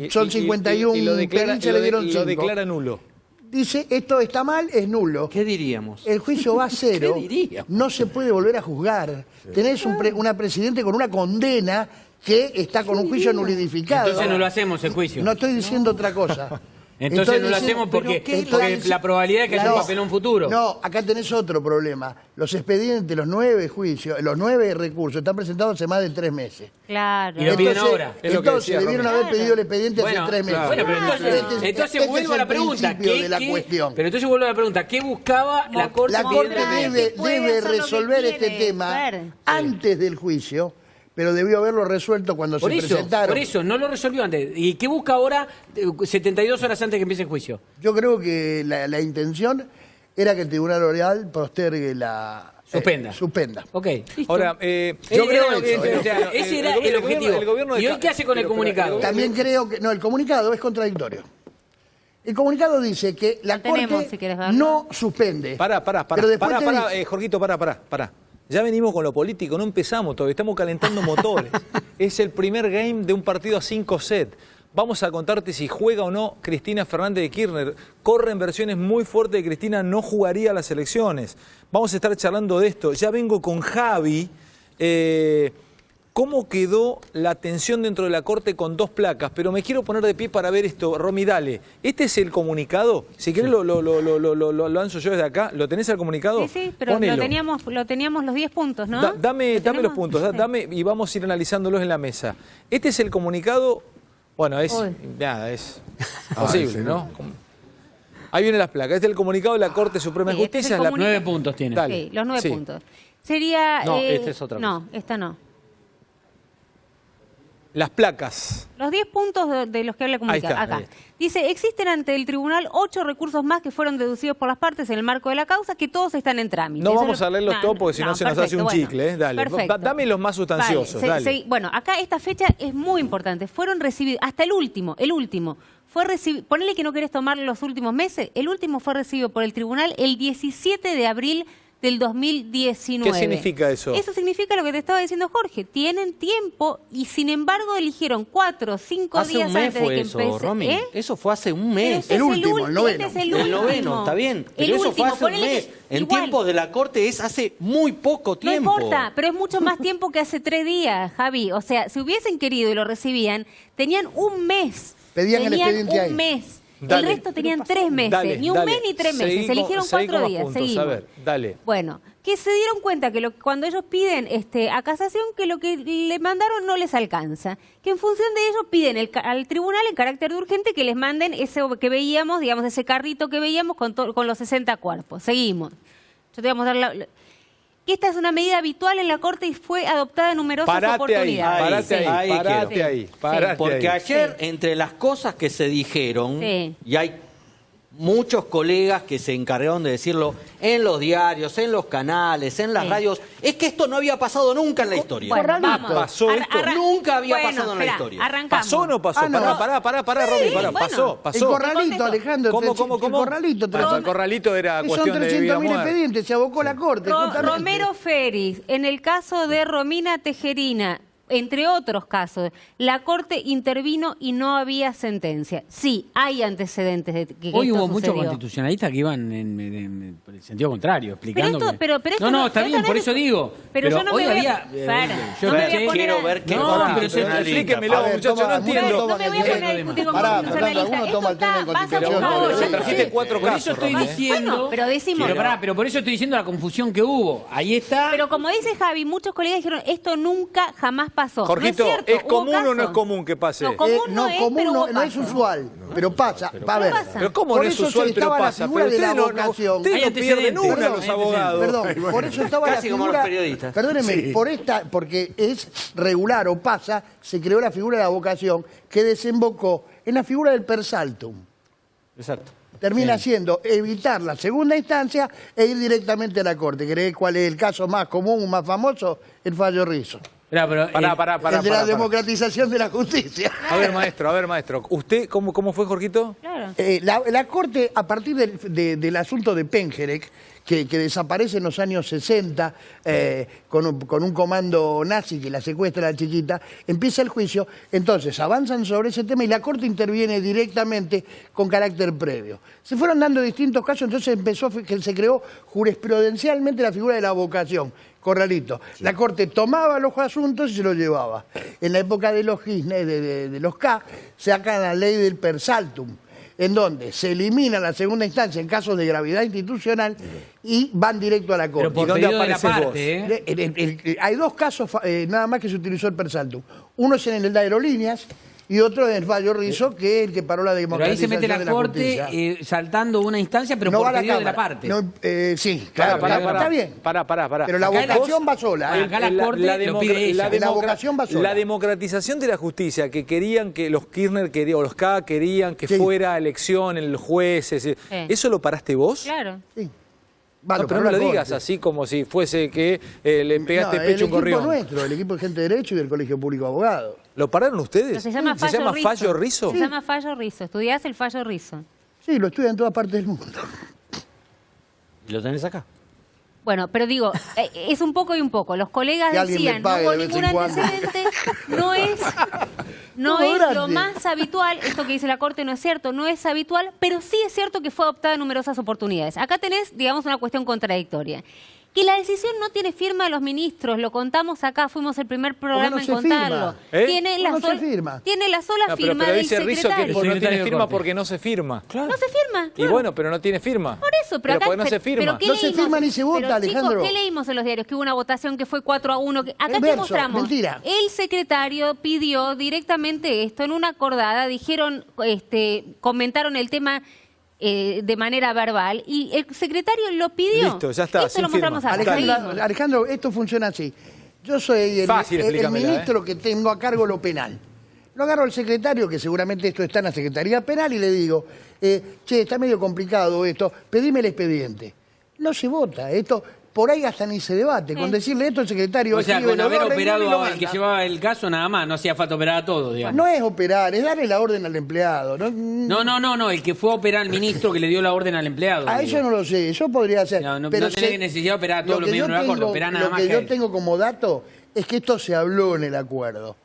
son 51
y lo declara,
le dieron 5.
lo declara nulo.
Dice, esto está mal, es nulo.
¿Qué diríamos?
El juicio va a cero.
¿Qué diríamos?
No se puede volver a juzgar. Sí. Tenés una presidente con una condena que está con un juicio nulificado.
Entonces no lo hacemos el juicio.
No estoy diciendo otra cosa.
Entonces no lo hacemos porque la probabilidad de que haya un papelón futuro.
No, acá tenés otro problema. Los expedientes, los 9 juicios, los 9 recursos están presentados hace más de 3 meses.
Claro.
Y lo piden ahora.
Entonces debieron haber pedido el expediente hace 3 meses.
Bueno, pero entonces vuelvo a la pregunta. Pero entonces vuelvo a la pregunta. ¿Qué buscaba la Corte?
La Corte debe resolver este tema antes del juicio. Pero debió haberlo resuelto cuando se presentaron.
Por eso, no lo resolvió antes. ¿Y qué busca ahora 72 horas antes de que empiece el juicio?
Yo creo que la intención era que el Tribunal Oral postergue la... Suspenda.
Ok.
Listo.
Ahora,
yo creo
que ese era el objetivo. ¿Y hoy qué hace con el comunicado?
También creo que... No, el comunicado es contradictorio. El comunicado dice que la Corte no suspende.
Pará, Jorgito, pará. Ya venimos con lo político, no empezamos todavía, estamos calentando motores. Es el primer game de un partido a 5 sets. Vamos a contarte si juega o no Cristina Fernández de Kirchner. Corren versiones muy fuertes de Cristina, no jugaría las elecciones. Vamos a estar charlando de esto. Ya vengo con Javi. ¿Cómo quedó la tensión dentro de la Corte con 2 placas? Pero me quiero poner de pie para ver esto. Romy, dale. ¿Este es el comunicado? Si querés lo lanzo yo desde acá. ¿Lo tenés el comunicado?
Sí, pero lo teníamos los 10 puntos, ¿no?
Dame los puntos, dame y vamos a ir analizándolos en la mesa. Este es el comunicado... Bueno, es posible, ¿no? Ahí vienen las placas. Este es el comunicado de la Corte Suprema de Justicia.
9 puntos tiene.
Dale.
Sí, los 9 puntos. Sería...
No, esta es otra cosa.
No, esta no.
Las placas.
Los 10 puntos de los que habla el comunicado.
Ahí está,
Acá.
ahí.
Dice, existen ante el tribunal 8 recursos más que fueron deducidos por las partes en el marco de la causa, que todos están en trámite.
No
Eso
vamos a leerlos todos porque si no se nos hace un
perfecto,
chicle. Dale,
perfecto.
dame los más sustanciosos.
Vale,
dale.
bueno, acá esta fecha es muy importante. Fueron recibidos, hasta el último, fue recibido, ponele que no querés tomar los últimos meses, el último fue recibido por el tribunal el 17 de abril del 2019.
¿Qué significa eso?
Eso significa lo que te estaba diciendo Jorge. Tienen tiempo y sin embargo eligieron 4 o 5 días antes de que empecé.
Romy. Eso fue hace un mes.
Pero este es el noveno. Este es el
noveno, está bien. Pero eso fue hace un mes. En tiempos de la Corte es hace muy poco tiempo.
No importa, pero es mucho más tiempo que hace 3 días, Javi. O sea, si hubiesen querido y lo recibían, tenían un mes.
Pedían el expediente ahí.
Un mes.
Dale.
El resto tenían 3 meses.
Dale,
ni un
dale.
mes ni 3 meses.
Seguí
Se eligieron
seguí
4
con
días.
los puntos.
Seguimos.
A ver, dale.
Bueno, que se dieron cuenta que cuando ellos piden a casación, que lo que le mandaron no les alcanza. Que en función de ello piden al tribunal en carácter de urgente que les manden ese que veíamos, digamos, ese carrito que veíamos con los 60 cuerpos. Seguimos. Yo te voy a mostrar que esta es una medida habitual en la Corte y fue adoptada en numerosas oportunidades.
Parate ahí.
Porque ayer, entre las cosas que se dijeron, y hay muchos colegas que se encargaron de decirlo en los diarios, en los canales, en las radios, es que esto no había pasado nunca en la historia.
Bueno,
¿Pasó esto?
Nunca había pasado en la historia.
Arrancamos.
¿Pasó o no pasó? Pará, Romy, pará. Pasó.
El corralito, Alejandro.
¿Cómo?
El corralito.
El corralito era cuestión de vida o
300.000
muerte.
expedientes, se abocó la Corte. justamente.
Romero Feris, en el caso de Romina Tejerina, entre otros casos, la Corte intervino y no había sentencia. Sí, hay antecedentes de que
Hoy
esto
hubo muchos
sucedió.
constitucionalistas que iban por el sentido contrario, explicando
Pero esto
no, está bien, por eso digo.
Pero yo no
hoy
me voy
había...
no me voy a poner
quiero ver qué
explíquemelo, muchachos, no entiendo.
No me voy a poner a discutir con
Pará,
constitucionalistas.
Fernando, uno toma el tema de
Esto está,
Constitución.
vas a buscar.
Trajiste 4
Por
casos.
eso estoy
Romy.
diciendo...
Bueno, pero decimos...
Pero por eso estoy diciendo la confusión que hubo. Ahí está...
Pero como dice Javi, muchos colegas dijeron, esto nunca jamás pasó.
Jorgito,
no es, cierto,
¿es común
hubo
o no es
casos.
común que pase?
No, común no es, pero hubo
no es
casos.
usual, pero pasa. A ver,
pasa.
Pero ¿cómo
por
no es
eso
usual, pero
estaba la
pasa?
figura
Pero
de la
ustedes no
vocación.
ustedes no pierden una, los abogados.
Perdón, por eso estaba la
Casi como
figura...
los periodistas.
Perdóneme, porque es regular o pasa, se creó la figura de la vocación que desembocó en la figura del per saltum.
Exacto.
Termina siendo evitar la segunda instancia e ir directamente a la Corte. ¿Querés cuál es el caso más común, más famoso? El fallo Rizzo.
Pará.
El de la democratización de la justicia.
A ver, maestro. ¿Usted cómo fue, Jorgito?
Claro.
La Corte, a partir del asunto de Pengerek, que desaparece en los años 60 con un comando nazi que la secuestra a la chiquita, empieza el juicio, entonces avanzan sobre ese tema y la Corte interviene directamente con carácter previo. Se fueron dando distintos casos, entonces se creó jurisprudencialmente la figura de la vocación. Corralito. Sí. La Corte tomaba los asuntos y se los llevaba. En la época de los Kirchner, de los K, sacan la ley del per saltum, en donde se elimina la segunda instancia en casos de gravedad institucional y van directo a la Corte.
Pero por
¿Y dónde
pedido de la
apareces
parte,
vos? Hay 2 casos nada más que se utilizó el per saltum. Uno es en el de aerolíneas y otro en el fallo Rizzo, que es el que paró la
Pero ahí
democratización
se mete la
de la
Corte
justicia.
saltando una instancia, pero
No
por
va a la
pedido de la
Cámara.
parte.
No, sí, claro, está bien.
Pará.
Pero la
Acá
vocación va sola.
Acá la Corte lo pide ella.
La vocación va sola.
La democratización de la justicia, que querían que los Kirchner o los K querían que fuera elección en los jueces, ¿eso lo paraste vos?
Claro.
Sí.
No, pero no lo digas así como si fuese que le pegaste pecho a un gorrión.
El equipo nuestro, el equipo de gente de Derecho y del Colegio Público de Abogados.
¿Lo pararon ustedes?
Pero se llama fallo Rizzo. Se llama fallo Rizzo. Estudiás el fallo Rizzo.
Sí, lo estudian en todas partes del mundo.
¿Y lo tenés acá?
Bueno, pero digo, es un poco y un poco. Los colegas
Que alguien
decían,
me pague
no hubo
de vez
ningún
en cuando.
antecedente, no es lo más habitual, esto que dice la Corte no es cierto, no es habitual, pero sí es cierto que fue adoptada en numerosas oportunidades. Acá tenés, digamos, una cuestión contradictoria. Que la decisión no tiene firma de los ministros, lo contamos acá, fuimos el primer programa en contarlo. Tiene la sola firma
pero
del
dice Rizzo
secretario.
que no tiene firma porque no se firma.
No se firma.
Y bueno, pero no tiene firma.
Por eso, pero acá
porque no se firma.
¿qué
No se
leímos?
firma ni se vota,
Pero,
Alejandro.
chicos, ¿qué leímos en los diarios? Que hubo una votación que fue 4-1. Acá te
Verso,
mostramos.
mentira.
El secretario pidió directamente esto en una acordada, dijeron, comentaron el tema de manera verbal y el secretario lo pidió.
Listo, ya está,
Esto lo mostramos acá.
Alejandro, esto funciona así. Yo soy
Fácil,
el
explícamela,
ministro que tengo a cargo lo penal. Lo agarro al secretario, que seguramente esto está en la Secretaría Penal, y le digo, che, está medio complicado esto, pedime el expediente. No se vota, esto por ahí hasta ni se debate. Con decirle esto, el secretario...
O sea,
escribe,
con
lo
haber
arregla y lo
operado al
manda.
que llevaba el caso nada más, no hacía falta operar a todo, digamos.
No es operar, es darle la orden al empleado.
No, el que fue a operar al ministro que le dio la orden al empleado.
A
digo.
eso no lo sé, yo podría hacer.
No
pero
tenés necesidad de operar a todos
lo
los
que yo
miembros de la Corte,
tengo-
operá nada
Lo
más
que
que
yo
él.
tengo como dato es que esto se habló en el acuerdo.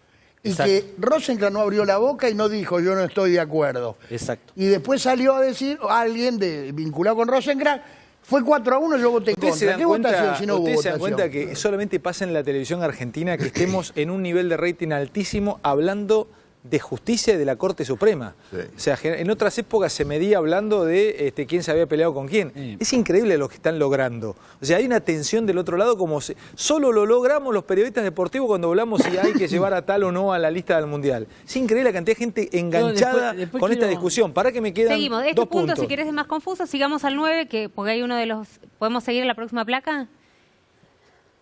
Y
Exacto.
que Rosenkrantz no abrió la boca y no dijo yo no estoy de acuerdo.
Exacto.
Y después salió a decir alguien vinculado con Rosenkrantz, fue 4-1, yo voté
¿Ustedes se
contra.
dan
¿Qué
cuenta,
votación si no hubo
ustedes se dan
votación?
cuenta que solamente pasa en la televisión argentina que estemos en un nivel de rating altísimo hablando de justicia y de la Corte Suprema?
Sí.
O sea, en otras épocas se medía hablando de quién se había peleado con quién. Es increíble lo que están logrando. O sea, hay una tensión del otro lado como solo lo logramos los periodistas deportivos cuando hablamos si hay que llevar a tal o no a la lista del Mundial. Es increíble la cantidad de gente enganchada
después
con esta
quiero-
discusión. Para que me quedan
Seguimos. Este
dos
punto,
puntos.
si querés, es más confuso. Sigamos al 9, porque hay uno de los... ¿Podemos seguir en la próxima placa?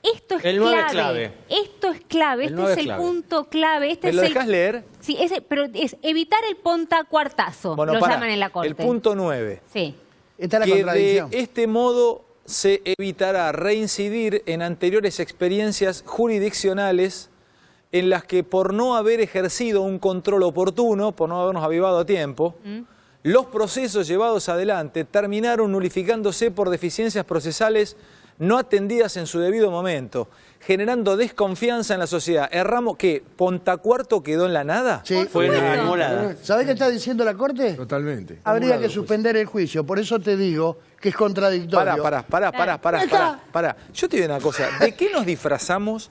Esto es
El 9 es clave.
Esto es clave.
El
Este
9
es
es
el
clave.
punto clave. Este
¿Me
es
lo
el...
dejás leer?
Sí, pero es evitar el pontacuartazo.
Bueno,
lo
pará.
llaman en la Corte.
El punto 9.
Sí.
Esta es la
Que de
contradicción.
este modo se evitará reincidir en anteriores experiencias jurisdiccionales en las que por no haber ejercido un control oportuno, por no habernos avivado a tiempo, los procesos llevados adelante terminaron nulificándose por deficiencias procesales no atendidas en su debido momento, generando desconfianza en la sociedad. Erramos que Pontacuarto quedó en la nada.
Sí.
Fue una acumulada.
¿Sabés qué está diciendo la Corte?
Totalmente.
Habría que suspender el juicio. Por eso te digo que es contradictorio.
Pará. Yo te digo una cosa. ¿De qué nos disfrazamos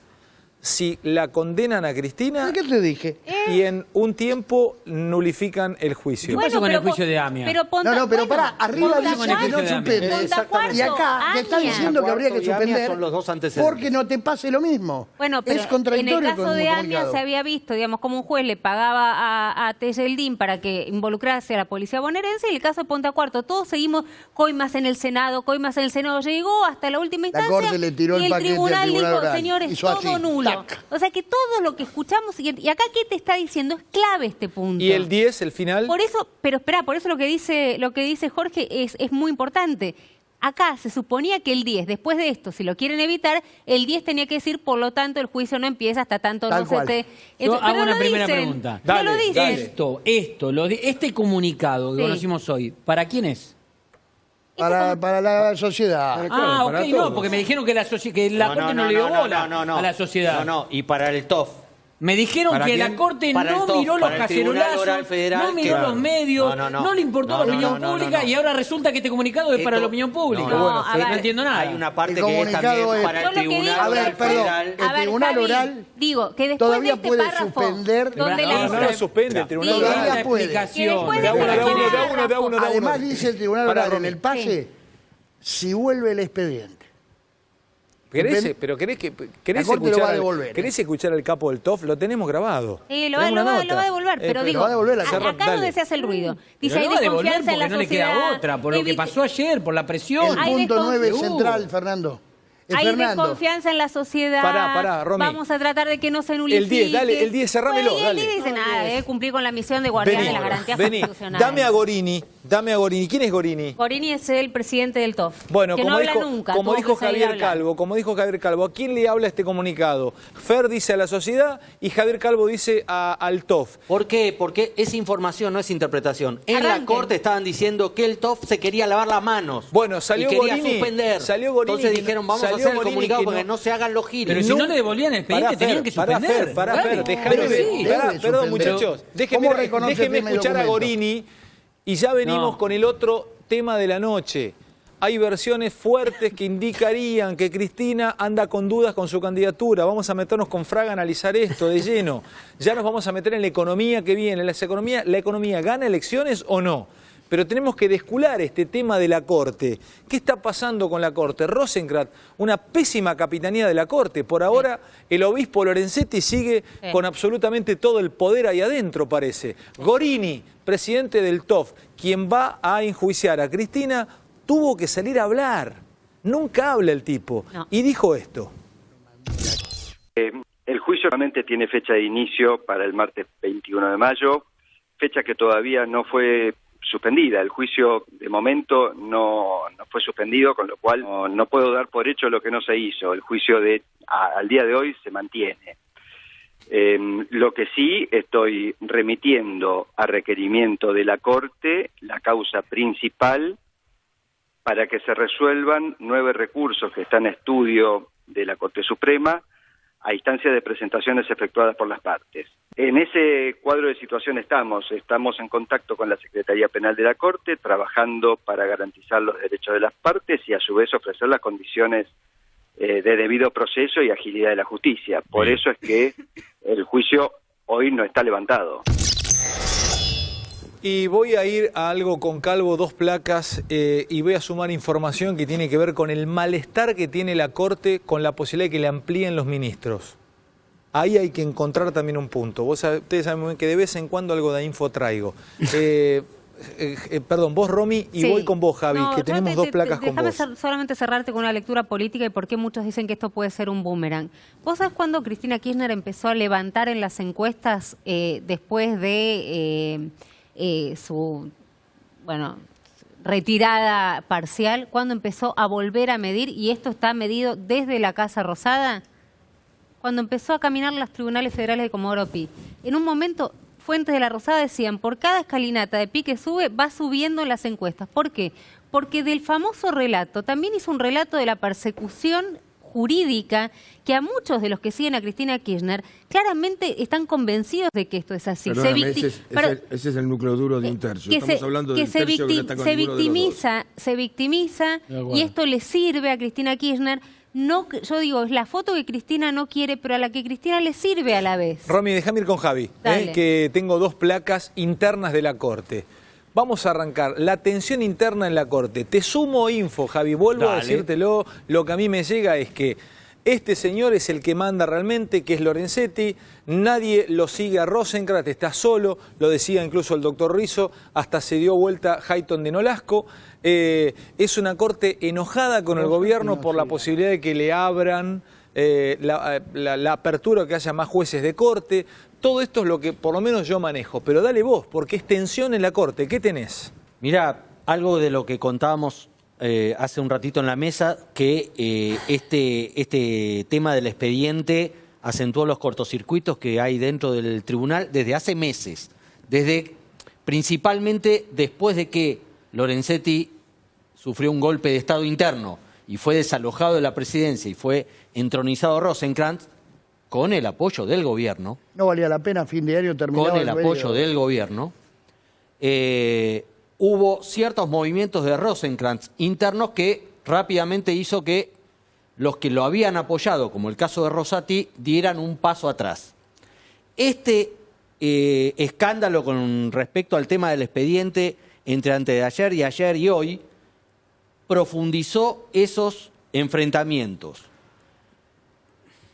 si la condenan a Cristina
¿Qué te dije?
y en un tiempo nulifican el juicio?
¿Qué pasó con el juicio de Amia?
Pero
No, pero pará, arriba dice que no
Pontacuarto,
suspende.
Pontacuarto,
Y acá te está
Amia.
diciendo que habría que
Pontacuarto y Amia
suspender
son los dos antecedentes.
porque no te pase lo mismo.
Bueno, pero
es contradictorio
en el caso
con
de
el
Amia
comunicado.
se había visto, digamos, como un juez le pagaba a Tejeldín para que involucrase a la policía bonaerense, y en el caso de Pontacuarto todos seguimos coimas en el Senado, llegó hasta la última instancia
Corte le tiró
y
el paquete al
tribunal
tribunal
dijo,
oral.
señores,
Hizo
todo
así,
nulo.
tac.
O sea que todo lo que escuchamos, y acá ¿qué te está diciendo? Es clave este punto.
¿Y el 10, el final?
Por eso, pero espera, por eso lo que dice Jorge es muy importante. Acá se suponía que el 10, después de esto, si lo quieren evitar, el 10 tenía que decir, por lo tanto, el juicio no empieza hasta tanto
Tal
no se
cual.
te...
Yo
Pero
hago
no
una
lo
primera
dicen,
pregunta.
No lo dicen.
Este comunicado que
Sí.
conocimos hoy, ¿para quién es?
Para la sociedad.
Ah,
para
ok,
todos.
no, porque me dijeron que la Corte no le dio bola a la sociedad.
No, y para el TOF.
Me dijeron
¿Para
que
quién?
la Corte
Para el
no
TOF,
miró los
para el Tribunal Oral
cacerolazos,
Federal,
no miró
que-
los medios,
No,
no le importó la opinión pública y ahora resulta que este comunicado es para la opinión pública.
No, a ver.
No entiendo nada.
Hay una parte
El
que es
comunicado
también
es-
para
Yo
el
lo que
Tribunal
digo
A ver,
Oral
perdón,
Federal.
el tribunal
Javi,
oral
digo que después
todavía
de este
puede
párrafo,
suspender.
donde la
No lo suspende el tribunal.
Digo,
Oral.
Todavía puede.
explicación.
Que después
De a uno, de a uno, de a uno, de a uno, de a uno.
Además dice el tribunal
Pará,
oral en
Romy.
el pase, si vuelve el expediente.
¿Querés
La Corte lo va a devolver.
¿Querés escuchar al capo del TOF? Lo tenemos grabado.
Sí, lo
Tenemos
va
una
a
nota.
devolver, pero
Pero
digo,
lo va a devolver la
acá
Serra,
es
dale.
donde se hace el ruido. Dice,
Pero
hay
lo va a devolver
desconfianza en la
porque no le queda
sociedad.
otra, por lo que
evita-
pasó ayer, por la presión.
Hay
El punto 9
desconfianza.
central, Fernando.
Hay
Fernando.
desconfianza en la sociedad.
Pará, Romy.
Vamos a tratar de que no se nulifique.
El 10, dale, el 10, cerrámelo,
Bueno, y
dale.
el 10 dice nada, debe cumplir con la misión de guardián de las garantías constitucionales.
Dame a Gorini. ¿Quién es Gorini?
Gorini es el presidente del TOF.
Bueno,
que
como
no habla
dijo,
nunca.
como
tuvo
dijo
que salir a
Javier
hablar.
Calvo, ¿a quién le habla este comunicado? Fer dice a la sociedad y Javier Calvo dice al TOF.
¿Por qué? Porque es información, no es interpretación. En la
Arranquen.
Corte estaban diciendo que el TOF se quería lavar las manos.
Bueno, salió
y quería
Gorini.
suspender.
Salió Gorini
Entonces
que-
dijeron, vamos a
salió
hacer el
Gorini
comunicado
que
para que
no-
no se hagan los giros.
Pero si no le devolvían el expediente, tenían que suspender.
Pará,
Claro.
dejame
Pero
ver.
sí.
Pará,
Debe
perdón,
suspender.
muchachos.
¿Cómo reconoce
Déjeme
firme el
escuchar a
documento?
Gorini y ya venimos
No.
con el otro tema de la noche. Hay versiones fuertes que indicarían que Cristina anda con dudas con su candidatura. Vamos a meternos con Fraga a analizar esto de lleno. Ya nos vamos a meter en la economía que viene. ¿La economía gana elecciones o no? Pero tenemos que descular este tema de la Corte. ¿Qué está pasando con la Corte? Rosenkrantz, una pésima capitanía de la Corte. Por ahora, el obispo Lorenzetti sigue con absolutamente todo el poder ahí adentro, parece. Gorini, presidente del TOF, quien va a enjuiciar a Cristina, tuvo que salir a hablar. Nunca habla el tipo.
No.
Y dijo esto.
El juicio realmente tiene fecha de inicio para el martes 21 de mayo, fecha que todavía no fue suspendida. El juicio de momento no fue suspendido, con lo cual no puedo dar por hecho lo que no se hizo. El juicio al día de hoy se mantiene. Lo que sí estoy remitiendo a requerimiento de la Corte la causa principal para que se resuelvan 9 recursos que están en estudio de la Corte Suprema a instancia de presentaciones efectuadas por las partes. En ese cuadro de situación estamos en contacto con la Secretaría Penal de la Corte, trabajando para garantizar los derechos de las partes y a su vez ofrecer las condiciones de debido proceso y agilidad de la justicia. Por eso es que el juicio hoy no está levantado.
Y voy a ir a algo con Calvo, 2 placas, y voy a sumar información que tiene que ver con el malestar que tiene la Corte con la posibilidad de que le amplíen los ministros. Ahí hay que encontrar también un punto. Ustedes saben muy bien que de vez en cuando algo de info traigo. Perdón, vos, Romy, y voy con vos, Javi, que tenemos 2 placas con vos.
Déjame solamente cerrarte con una lectura política y por qué muchos dicen que esto puede ser un boomerang. ¿Vos sabés cuándo Cristina Kirchner empezó a levantar en las encuestas después de su retirada parcial? ¿Cuándo empezó a volver a medir? Y esto está medido desde la Casa Rosada. Cuando empezó a caminar los tribunales federales de Comodoro Pi. En un momento, fuentes de la Rosada decían, por cada escalinata de Pi que sube, va subiendo las encuestas. ¿Por qué? Porque del famoso relato, también hizo un relato de la persecución jurídica que a muchos de los que siguen a Cristina Kirchner claramente están convencidos de que esto es así.
Ese es el núcleo duro de un tercio. Estamos hablando de un tercio que no está con ninguno de los dos.
Se victimiza y esto le sirve a Cristina Kirchner. No, yo digo, es la foto que Cristina no quiere, pero a la que Cristina le sirve a la vez.
Romy, déjame ir con Javi, que tengo 2 placas internas de la Corte. Vamos a arrancar. La tensión interna en la Corte. Te sumo info, Javi, vuelvo a decírtelo. Lo que a mí me llega es que este señor es el que manda realmente, que es Lorenzetti. Nadie lo sigue a Rosenkrantz, está solo. Lo decía incluso el doctor Rizzo. Hasta se dio vuelta Hayton de Nolasco. Es una Corte enojada con el gobierno por la posibilidad de que le abran la apertura, que haya más jueces de Corte. Todo esto es lo que por lo menos yo manejo. Pero dale vos, porque es tensión en la Corte. ¿Qué tenés?
Mirá, algo de lo que contábamos hace un ratito en la mesa, que este tema del expediente acentuó los cortocircuitos que hay dentro del tribunal desde hace meses. Principalmente después de que Lorenzetti sufrió un golpe de Estado interno y fue desalojado de la presidencia y fue entronizado Rosenkrantz con el apoyo del gobierno.
No valía la pena, fin de año terminaba.
Con el apoyo del gobierno. Hubo ciertos movimientos de Rosenkrantz internos que rápidamente hizo que los que lo habían apoyado, como el caso de Rosati, dieran un paso atrás. Este escándalo con respecto al tema del expediente entre antes de ayer y hoy profundizó esos enfrentamientos.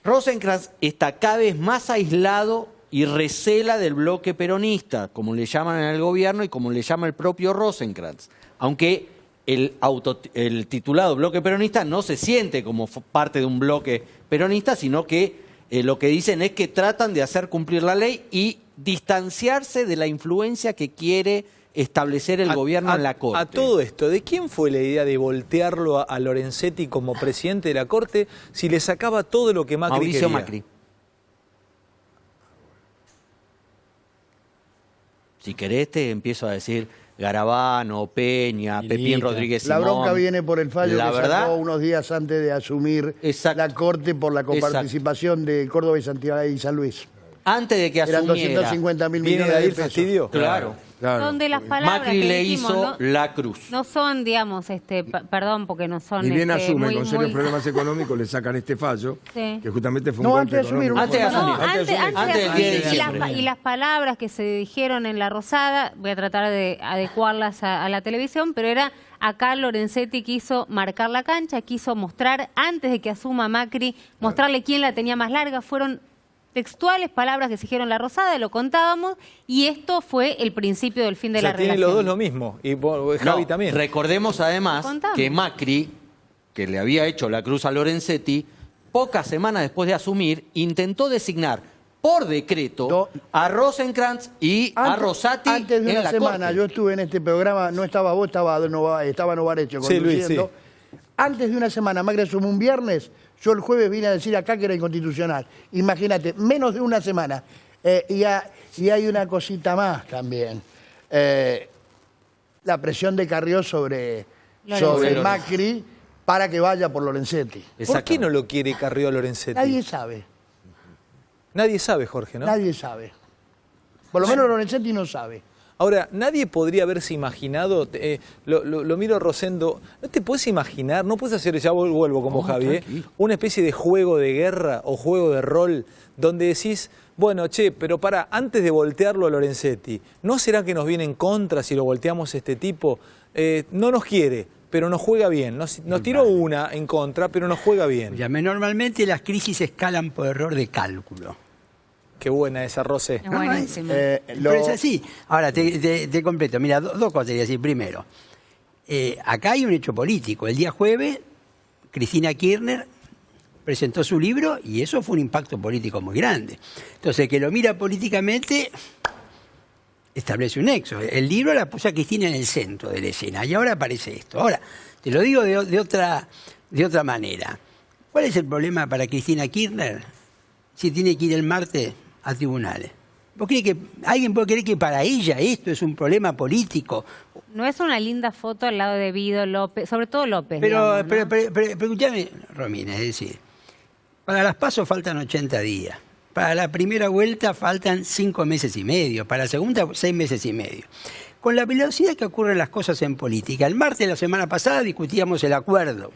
Rosenkrantz está cada vez más aislado y recela del bloque peronista, como le llaman en el gobierno y como le llama el propio Rosenkrantz. Aunque el titulado bloque peronista no se siente como parte de un bloque peronista, sino que lo que dicen es que tratan de hacer cumplir la ley y distanciarse de la influencia que quiere establecer el gobierno en la Corte.
A todo esto, ¿de quién fue la idea de voltearlo a Lorenzetti como presidente de la Corte si le sacaba todo lo que Macri
Mauricio
quería?
Macri. Si querés te empiezo a decir Garabano, Peña, Pepín Rodríguez Simón.
La bronca viene por el fallo
la
que
verdad,
sacó unos días antes de asumir la Corte por la coparticipación de Córdoba y Santiago y San Luis.
Antes de que asumiera.
Eran 250.000 millones de pesos.
Fastidio?
Claro.
Donde las palabras
Macri
que
le
dijimos,
hizo la cruz.
No son, digamos, perdón, porque no son...
Ni bien asume con serios problemas económicos, le sacan este fallo,
Sí.
que justamente fue un golpe económico.
Antes de asumir. Y las palabras que se dijeron en La Rosada, voy a tratar de adecuarlas a la televisión, pero era acá Lorenzetti quiso marcar la cancha, quiso mostrar, antes de que asuma Macri, mostrarle quién la tenía más larga. Fueron textuales palabras que se dijeron en La Rosada, lo contábamos, y esto fue el principio del fin de la relación.
Tienen los dos lo mismo, y Javi también.
Recordemos además que Macri, que le había hecho la cruz a Lorenzetti, pocas semanas después de asumir, intentó designar por decreto a Rosenkrantz y a Rosati
antes de
en
una
la
semana,
Corte.
yo estuve en este programa, no estaba vos, estaba Novarecho
Sí, Luis,
conduciendo. Antes de una semana, Macri asumió un viernes, yo el jueves vine a decir acá que era inconstitucional. Imagínate, menos de una semana. Y hay una cosita más también. La presión de Carrió sobre Macri para que vaya por Lorenzetti.
¿Por qué no lo quiere Carrió a Lorenzetti?
Nadie sabe.
Nadie sabe, Jorge, ¿no?
Nadie sabe. Por lo menos Lorenzetti no sabe.
Ahora, nadie podría haberse imaginado, lo miro Rosendo, ¿no te puedes imaginar, no puedes hacer, ya vuelvo como Javi, una especie de juego de guerra o juego de rol donde decís, bueno, che, pero antes de voltearlo a Lorenzetti, ¿no será que nos viene en contra si lo volteamos a este tipo? No nos quiere, pero nos juega bien, nos tiró una en contra, pero nos juega bien.
Normalmente las crisis escalan por error de cálculo.
Qué buena esa, Rosé.
Es buenísimo.
Pero es así. Ahora, te completo. Mira, dos cosas voy a decir. Primero, acá hay un hecho político. El día jueves, Cristina Kirchner presentó su libro y eso fue un impacto político muy grande. Entonces, el que lo mira políticamente establece un nexo. El libro la puso a Cristina en el centro de la escena y ahora aparece esto. Ahora, te lo digo de otra manera. ¿Cuál es el problema para Cristina Kirchner si tiene que ir el martes a tribunales? ¿Alguien puede creer que para ella esto es un problema político?
No es una linda foto al lado de Guido López, sobre todo López.
Pero
digamos, ¿no?
pero escúchame, Romina, es decir, para las PASO faltan 80 días, para la primera vuelta faltan 5 meses y medio, para la segunda 6 meses y medio. Con la velocidad que ocurren las cosas en política, el martes de la semana pasada discutíamos el acuerdo.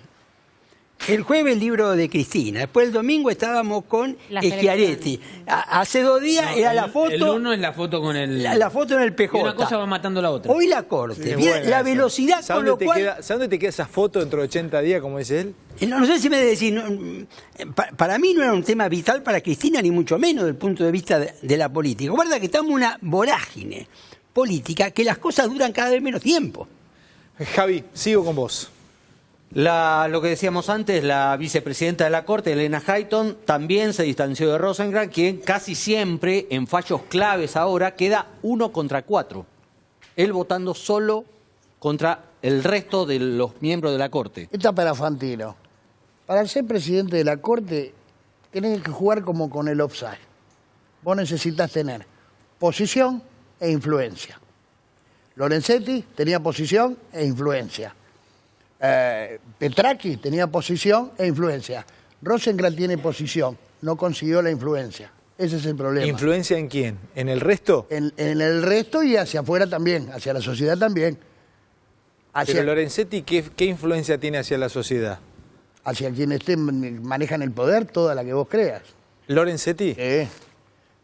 El jueves el libro de Cristina, después el domingo estábamos con Schiaretti. Hace 2 días era la foto.
El uno es la foto con el.
La foto en el PJ.
Y una cosa va matando a la otra.
Hoy la Corte. La velocidad con lo cual.
¿Sabes dónde te queda esa foto dentro de 80 días, como dice él?
No sé si me decís. Para mí no era un tema vital para Cristina, ni mucho menos desde el punto de vista de la política. Guarda que estamos en una vorágine política que las cosas duran cada vez menos tiempo.
Javi, sigo con vos.
Lo que decíamos antes, la vicepresidenta de la Corte, Elena Hayton, también se distanció de Rosenkrantz, quien casi siempre, en fallos claves ahora, queda 1 contra 4. Él votando solo contra el resto de los miembros de la Corte.
Esta para Fantino. Para ser presidente de la Corte, tenés que jugar como con el offside. Vos necesitas tener posición e influencia. Lorenzetti tenía posición e influencia. Petracchi tenía posición e influencia. Rosenkrantz tiene posición, no consiguió la influencia. Ese es el problema.
¿Influencia en quién? ¿En el resto?
En el resto y hacia afuera también, hacia la sociedad también.
Pero Lorenzetti, ¿qué influencia tiene hacia la sociedad?
Hacia quienes manejan el poder, toda la que vos creas.
¿Lorenzetti?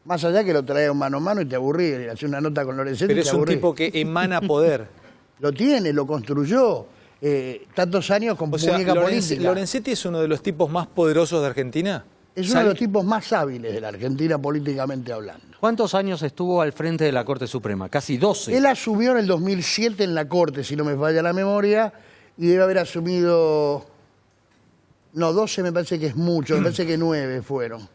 Más allá que lo traes mano a mano y te aburrí, hacer una nota con Lorenzetti.
Pero
y te
es un
aburrí.
tipo que emana poder.
Lo tiene, lo construyó. Tantos años con muñeca política.
¿Lorenzetti es uno de los tipos más poderosos de Argentina?
Es uno de los tipos más hábiles de la Argentina políticamente hablando.
¿Cuántos años estuvo al frente de la Corte Suprema? Casi 12.
Él asumió en el 2007 en la Corte, si no me falla la memoria, y debe haber asumido... No, 12 me parece que es mucho, me parece que 9 fueron.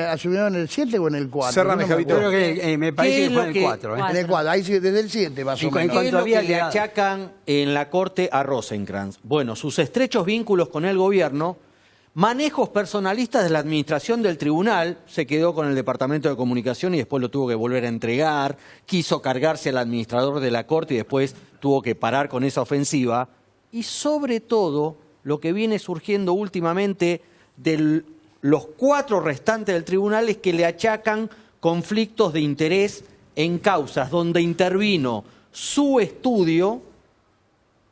¿Asumió en el 7 o en el 4?
Cérrame, Javito.
Creo que me parece que fue en el 4.
En el 4, ahí sí, desde el 7 más o menos.
¿Qué es lo que le achacan en la Corte a Rosenkrantz? Bueno, sus estrechos vínculos con el gobierno, manejos personalistas de la administración del tribunal, se quedó con el Departamento de Comunicación y después lo tuvo que volver a entregar, quiso cargarse al administrador de la Corte y después tuvo que parar con esa ofensiva. Y sobre todo, lo que viene surgiendo últimamente de los 4 restantes del tribunal es que le achacan conflictos de interés en causas donde intervino su estudio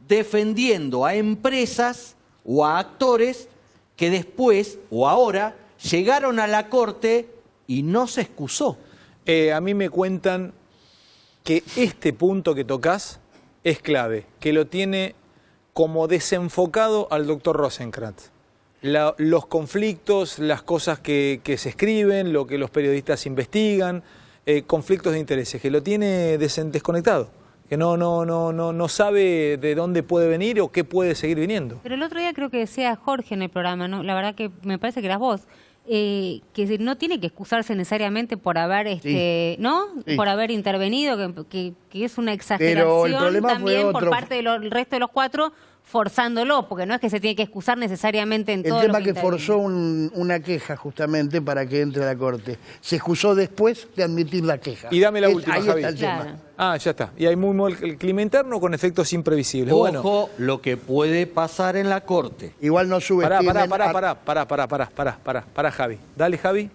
defendiendo a empresas o a actores que después o ahora llegaron a la Corte y no se excusó.
A mí me cuentan que este punto que tocas es clave, que lo tiene como desenfocado al doctor Rosenkrantz. Los conflictos, las cosas que se escriben, lo que los periodistas investigan, conflictos de intereses, que lo tiene desconectado, que no sabe de dónde puede venir o qué puede seguir viniendo.
Pero el otro día creo que decía Jorge en el programa, ¿no? La verdad que me parece que eras vos, que no tiene que excusarse necesariamente por haber, ¿no?
Sí.
Por haber intervenido, que es una
Pero el
exageración
problema fue
también por
otro.
parte del resto de los cuatro, forzándolo, porque no es que se tiene que excusar necesariamente en
El
todo
tema
lo
que
intervino.
forzó una queja justamente para que entre a la Corte. Se excusó después de admitir la queja.
Y dame la última,
ahí
Javi.
está el tema.
Ah, ya está. Y hay el clima interno con efectos imprevisibles. Bueno,
Ojo lo que puede pasar en la Corte.
Igual no subestimen...
pará, Javi. Dale, Javi.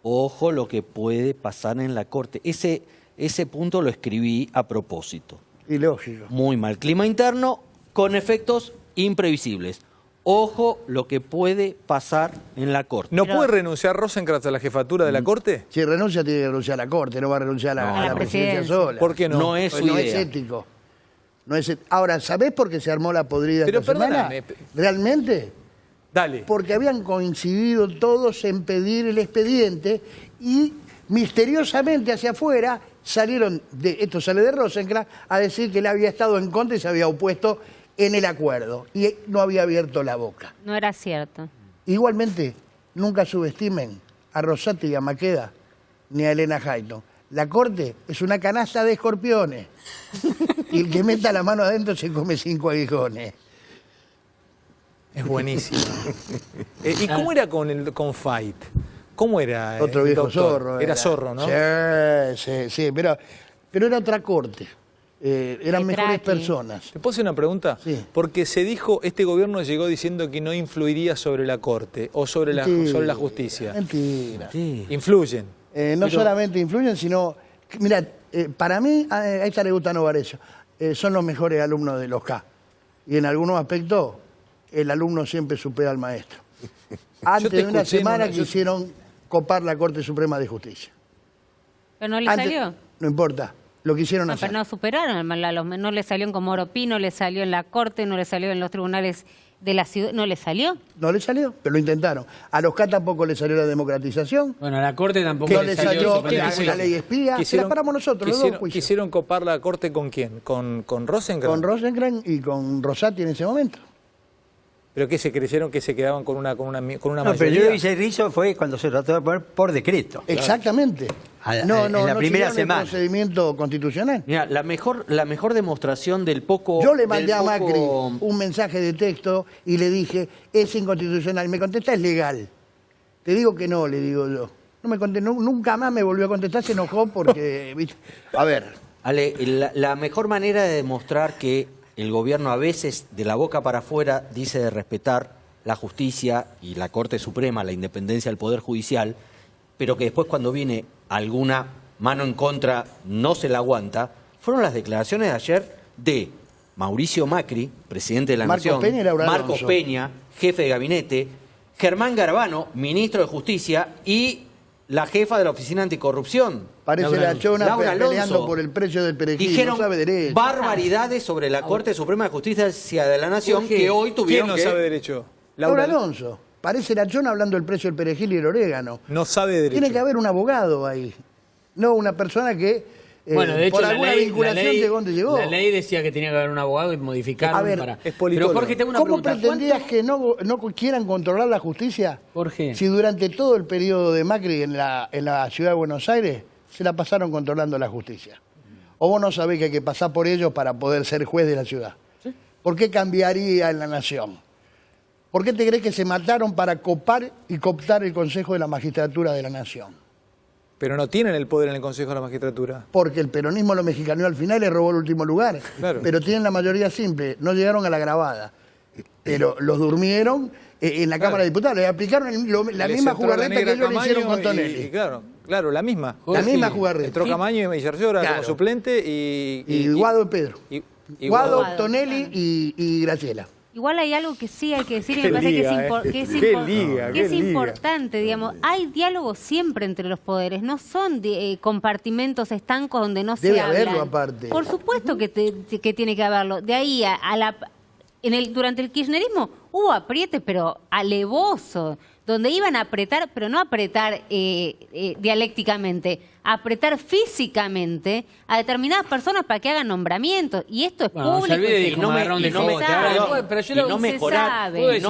Ojo lo que puede pasar en la Corte. Ese punto lo escribí a propósito.
Y lógico.
Muy mal. Clima interno con efectos imprevisibles. Ojo lo que puede pasar en la Corte.
¿No puede renunciar Rosenkrantz a la jefatura de la Corte?
Si renuncia, tiene que renunciar a la Corte, no va a renunciar a la presidencia sola.
¿Por qué no?
No es
Pues
su
no
idea.
es ético. No es Ahora, ¿sabés por qué se armó la podrida
Pero
esta semana?
perdóname.
¿Realmente?
Dale.
Porque habían coincidido todos en pedir el expediente y misteriosamente hacia afuera salieron, esto sale de Rosenkrantz, a decir que él había estado en contra y se había opuesto en el acuerdo y no había abierto la boca.
No era cierto.
Igualmente, nunca subestimen a Rosati y a Maqueda ni a Elena Hayton. La Corte es una canasta de escorpiones y el que meta la mano adentro se come 5 aguijones.
Es buenísimo. ¿Y cómo era con Fight? ¿Cómo era?
Otro viejo
doctor?
zorro.
Era zorro, ¿no?
Sí, pero era otra corte. Eran mejores personas.
¿Te puedo hacer una pregunta?
Sí.
Porque se dijo, este gobierno llegó diciendo que no influiría sobre la Corte o sobre la justicia.
Mentira.
Influyen.
No solamente influyen, sino... Mira, para mí, a esta le gusta Novarecio, son los mejores alumnos de los K. Y en algunos aspectos, el alumno siempre supera al maestro. Antes de una semana quisieron copar la Corte Suprema de Justicia.
¿Pero no le salió?
No importa, lo quisieron
No,
hacer.
pero no superaron, no le salió en Comodoro Pi, no le salió en la Corte, no le salió en los tribunales de la ciudad, ¿no le salió?
No le salió, pero lo intentaron. A los K tampoco le salió la democratización.
Bueno, a la Corte tampoco
No le salió
suspender.
la ley espía. Se la paramos nosotros, los dos juicios.
¿Quisieron copar la Corte con quién? ¿Con Rosenkrantz?
Con Rosenkrantz y con Rosati en ese momento.
¿Pero qué se creyeron que se quedaban con una
No,
mayoría?
pero yo lo que hice Rizzo fue cuando se trató de poner por decreto.
Exactamente.
En
No
la primera
siguieron
semana.
el procedimiento constitucional.
Mira, la mejor demostración del poco...
Yo le mandé
del
a Macri
poco-
un mensaje de texto y le dije, es inconstitucional. Me contesta, es legal. Te digo que no, le digo yo. No me contestó, nunca más me volvió a contestar, se enojó porque... ¿viste? A ver.
Ale, la mejor manera de demostrar que el gobierno a veces de la boca para afuera dice de respetar la justicia y la Corte Suprema, la independencia del Poder Judicial, pero que después cuando viene alguna mano en contra no se la aguanta, fueron las declaraciones de ayer de Mauricio Macri, presidente de la
Marcos
Nación,
Peña y Laura
Marcos
Alonso.
Peña, jefe de gabinete, Germán Garabano, ministro de Justicia, y la jefa de la Oficina Anticorrupción.
Parece la chona
Laura
peleando
Alonso.
por el precio del perejil.
Dijeron
no sabe derecho.
barbaridades sobre la Corte Suprema de Justicia de la Nación que hoy tuvieron
¿Quién no
que...
sabe derecho?
Laura Alonso. Parece la chona hablando del precio del perejil y el orégano.
No sabe derecho.
Tiene que haber un abogado ahí. No una persona que
Bueno, de hecho,
por
la
alguna
ley,
vinculación de dónde llegó.
la ley decía que tenía que haber un abogado y modificarlo
A ver,
para...
es
Pero Jorge, tengo una
¿Cómo
pregunta.
pretendías que no quieran controlar la justicia?
Jorge.
Si durante todo el periodo de Macri en la ciudad de Buenos Aires se la pasaron controlando la justicia. ¿O vos no sabés que hay que pasar por ellos para poder ser juez de la ciudad? ¿Sí? ¿Por qué cambiaría en la nación? ¿Por qué te crees que se mataron para copar y cooptar el Consejo de la Magistratura de la Nación?
Pero no tienen el poder en el Consejo de la Magistratura.
Porque el peronismo lo mexicaneó al final y le robó el último lugar.
Claro.
Pero tienen la mayoría simple, no llegaron a la grabada. Pero los durmieron en la Cámara de Diputados, le aplicaron la
Les
misma
entró
jugarreta
negra
que ellos le hicieron
Camaño
con Tonelli.
y claro, la misma.
La misma jugarreta.
Entró Camaño y Yarlora
Claro.
como suplente y
Guado y Pedro.
y
Guado,
Guado.
Tonelli y Graciela.
Igual hay algo que sí hay que decir y
Qué
me parece
liga,
que es,
Qué liga,
que es
qué liga.
importante, digamos. Hay diálogo siempre entre los poderes, no son compartimentos estancos donde no
Debe
se hablan.
haberlo aparte.
Por supuesto que tiene que haberlo. De ahí durante el kirchnerismo hubo apriete, pero alevoso. donde iban a apretar, pero no apretar dialécticamente, apretar físicamente a determinadas personas para que hagan nombramientos. Y esto es público.
Y no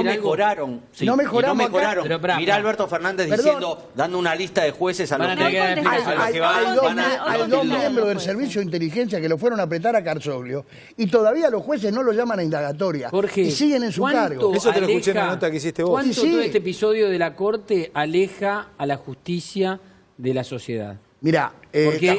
mejoraron. No mejoraron. Mirá Alberto Fernández diciendo, dando una lista de jueces a los que
hay dos miembros del Servicio de Inteligencia que lo fueron a apretar a Carzolio y todavía los jueces no lo llaman a indagatoria.
Jorge,
y siguen en su cargo.
Eso te lo escuché en la nota que hiciste vos.
¿Cuánto todo este episodio de la Corte aleja a la justicia de la sociedad?
Mirá,
porque a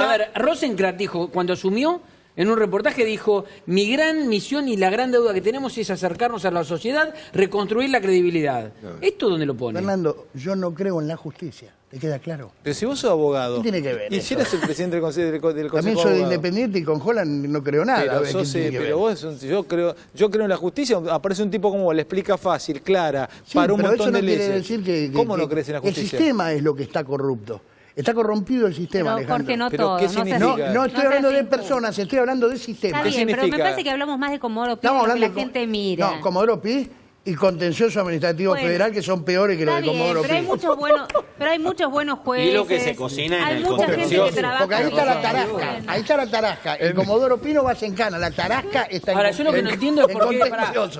ver, Rosenkrantz dijo, cuando asumió, en un reportaje dijo, mi gran misión y la gran deuda que tenemos es acercarnos a la sociedad, reconstruir la credibilidad. ¿Esto dónde lo pone?
Fernando, yo no creo en la justicia, ¿te queda claro?
Pero si vos sos abogado,
¿qué tiene que ver?
Y si eres el presidente del Consejo
También soy independiente y con Holland no creo nada.
Pero vos, yo creo en la justicia, aparece un tipo como vos, le explica fácil, clara, para un montón de leyes.
¿Cómo no crees en la justicia? El sistema es lo que está corrupto. Está corrompido el sistema,
pero Jorge, no
¿Pero
todo.
qué significa?
No estoy hablando de personas, estoy hablando de sistema.
Está bien, pero me parece que hablamos más de Comodoro Pi, que la gente mira.
No, Comodoro Pi y Contencioso Administrativo Federal, que son peores que los de Comodoro Pi.
Pero hay muchos buenos jueces.
Y lo que se cocina en el
Contencioso.
Porque ahí está la tarasca, ahí está la tarasca. El Comodoro Pi no va en cana, la tarasca está en
Ahora, yo lo que no entiendo es por qué...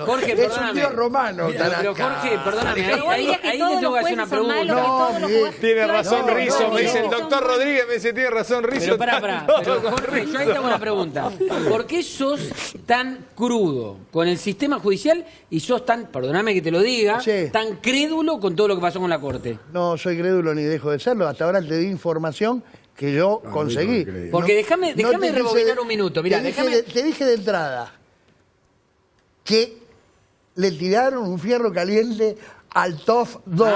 Jorge,
es un tío romano, tarasca.
Pero Jorge, perdóname, ahí te tengo que hacer una pregunta.
No, tiene razón Rizzo, me dice el doctor Rodríguez, me dice, tiene razón Rizzo.
Pero Jorge, yo ahí tengo una pregunta. ¿Por qué sos tan crudo con el sistema judicial y sos tan, perdóname que te lo diga, tan crédulo con todo lo que pasó con la Corte?
No soy crédulo ni dejo de serlo. Hasta ahora te di información que yo conseguí.
Porque déjame rebobinar un minuto. Mirá,
te dije de entrada que le tiraron un fierro caliente al TOF 2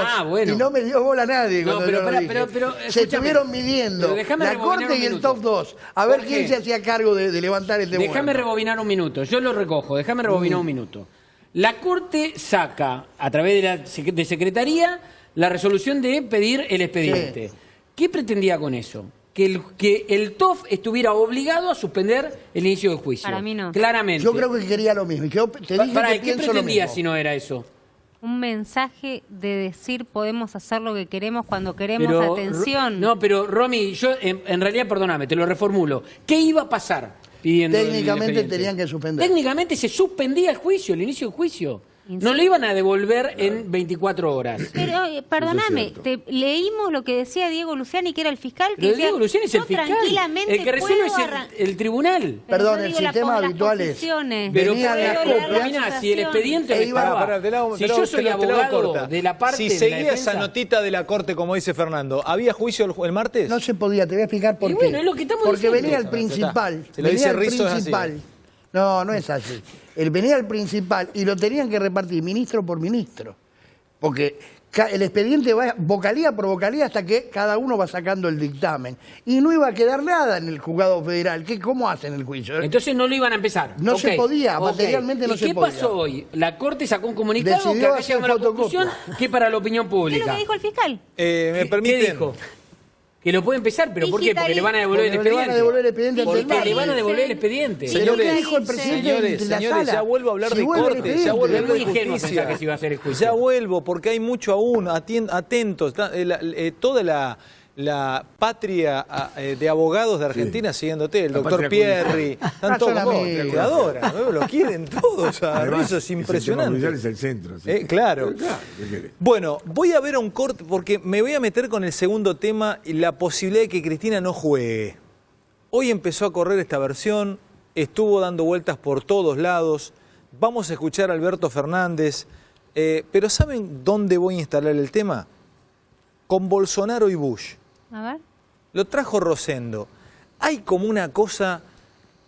y no me dio bola a nadie cuando yo lo dije. Se estuvieron midiendo la Corte y el TOF 2 a ver quién se hacía cargo de levantar este muerto.
Déjame rebobinar un minuto, yo lo recojo, déjame rebobinar un minuto. La Corte saca, a través de Secretaría, la resolución de pedir el expediente. ¿Qué pretendía con eso? Que el TOF estuviera obligado a suspender el inicio del juicio.
Para mí no.
Claramente.
Yo creo que quería lo mismo. Yo te dije que
¿qué pretendía si no era eso?
Un mensaje de decir podemos hacer lo que queremos cuando queremos, atención.
No, pero Romy, yo en realidad, perdóname, te lo reformulo. ¿Qué iba a pasar pidiendo
Técnicamente tenían que suspender.
Técnicamente se suspendía el juicio, el inicio del juicio. No lo iban a devolver en 24 horas.
Pero, perdóname, leímos lo que decía Diego Luciani, que era el fiscal. Que
pero
decía,
Diego Luciani es el fiscal. El que resuelve es el tribunal.
Perdón, el sistema habitual es...
Pero si el expediente estaba... Si yo soy abogado de la parte
si seguía esa notita de la Corte, como dice Fernando, ¿había juicio el martes?
No se podía, te voy a explicar por qué.
Bueno, es lo que estamos
porque
diciendo.
Venía el principal.
Se lo dice Rizzo, es así.
No, no es así. Venía el principal y lo tenían que repartir ministro por ministro. Porque el expediente va vocalía por vocalía hasta que cada uno va sacando el dictamen. Y no iba a quedar nada en el juzgado federal. ¿Cómo hacen el juicio?
Entonces no lo iban a empezar.
No se podía, materialmente no se podía.
¿Y qué pasó hoy? La Corte sacó un comunicado que acá llegamos a la conclusión que es para la opinión pública.
¿Qué es lo que dijo el fiscal?
¿Me permiten?
¿Qué dijo? Que lo puede empezar, pero ¿por qué? Porque le van a devolver el expediente.
Le van a devolver el expediente.
Porque le van a devolver el expediente.
Señores, dijo el presidente
señores, ya vuelvo a hablar de Corte, ya vuelvo a hablar de justicia.
Que se iba a hacer el juicio.
Ya vuelvo, porque hay mucho aún, atentos, toda la patria de abogados de Argentina siguiéndote, el doctor Pierri, están todos te adoran, lo quieren todos, eso es impresionante.
Es el centro.
Claro. Bueno, voy a ver a un corte, porque me voy a meter con el segundo tema, la posibilidad de que Cristina no juegue. Hoy empezó a correr esta versión, estuvo dando vueltas por todos lados, vamos a escuchar a Alberto Fernández, pero ¿saben dónde voy a instalar el tema? Con Bolsonaro y Bush.
A ver.
Lo trajo Rosendo. Hay como una cosa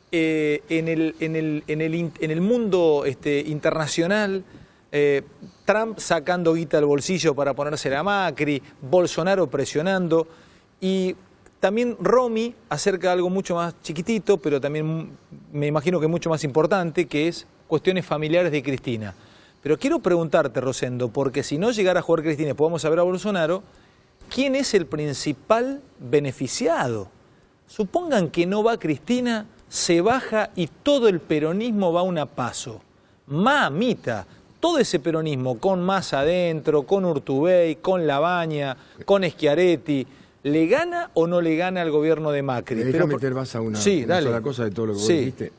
en el mundo internacional, Trump sacando guita del bolsillo para ponerse a Macri, Bolsonaro presionando, y también Romy acerca de algo mucho más chiquitito, pero también me imagino que mucho más importante, que es cuestiones familiares de Cristina. Pero quiero preguntarte, Rosendo, porque si no llegara a jugar Cristina y podemos saber a Bolsonaro, ¿quién es el principal beneficiado? Supongan que no va Cristina, se baja y todo el peronismo va a una paso. Mamita, todo ese peronismo, con Massa adentro, con Urtubey, con Labaña, con Schiaretti, ¿le gana o no le gana al gobierno de Macri?
Déjame meter más a una sola cosa de todo lo que vos dijiste.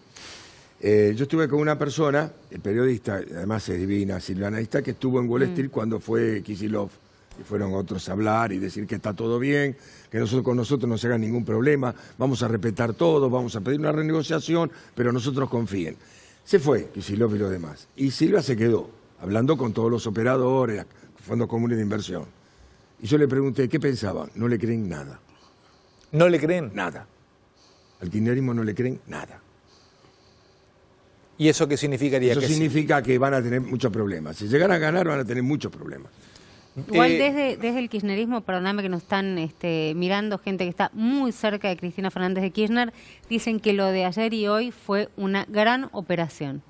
Yo estuve con una persona, el periodista, además es divina, silvanista, que estuvo en Wall Street cuando fue Kicillof. Y fueron otros a hablar y decir que está todo bien, que con nosotros no se haga ningún problema, vamos a respetar todo, vamos a pedir una renegociación, pero nosotros confíen. Se fue Kicillof y los demás. Y Silva se quedó, hablando con todos los operadores, fondos comunes de inversión. Y yo le pregunté, ¿qué pensaban? No le creen nada.
¿No le creen?
Nada. Al kirchnerismo no le creen nada.
¿Y eso qué significaría?
Eso significa que van a tener muchos problemas. Si llegan a ganar, van a tener muchos problemas.
Igual desde el kirchnerismo, perdóname que nos están mirando gente que está muy cerca de Cristina Fernández de Kirchner, dicen que lo de ayer y hoy fue una gran operación.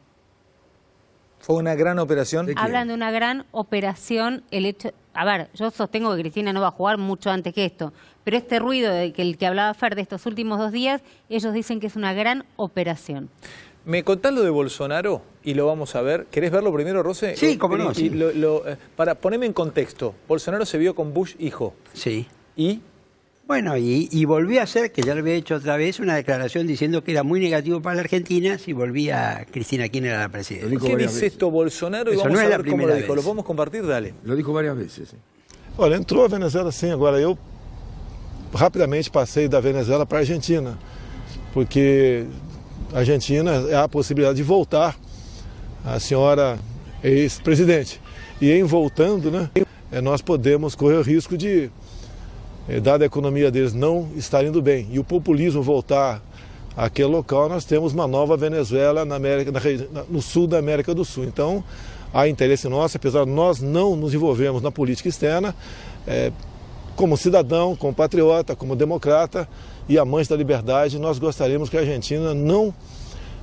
¿Fue una gran operación?
Hablan de una gran operación, el hecho... A ver, yo sostengo que Cristina no va a jugar mucho antes que esto, pero este ruido del que hablaba Fer de estos últimos 2 días, ellos dicen que es una gran operación.
¿Me contás lo de Bolsonaro? Y lo vamos a ver. ¿Querés verlo primero, Rosé?
Sí, cómo no. Sí.
Para ponerme en contexto, Bolsonaro se vio con Bush hijo.
Sí.
¿Y?
Bueno, y volvió a hacer, que ya lo había hecho otra vez, una declaración diciendo que era muy negativo para la Argentina si volvía Cristina Kirchner a la presidencia.
¿Qué dice esto Bolsonaro? Y
Eso
vamos
no
a
es la
ver cómo lo
primera
dijo.
vez.
¿Lo podemos compartir? Dale.
Lo dijo varias veces. Sí.
Olha, entrou a Venezuela sim. Agora eu rapidamente passei da Venezuela para a Argentina, porque a Argentina é a possibilidade de voltar a senhora ex-presidente. E em voltando, né, nós podemos correr o risco de, dada a economia deles não estar indo bem, e o populismo voltar àquele local, nós temos uma nova Venezuela no sul da América do Sul. Então, há interesse nosso, apesar de nós não nos envolvermos na política externa, como cidadão, como patriota, como democrata e amante da liberdade, nós gostaríamos que a Argentina não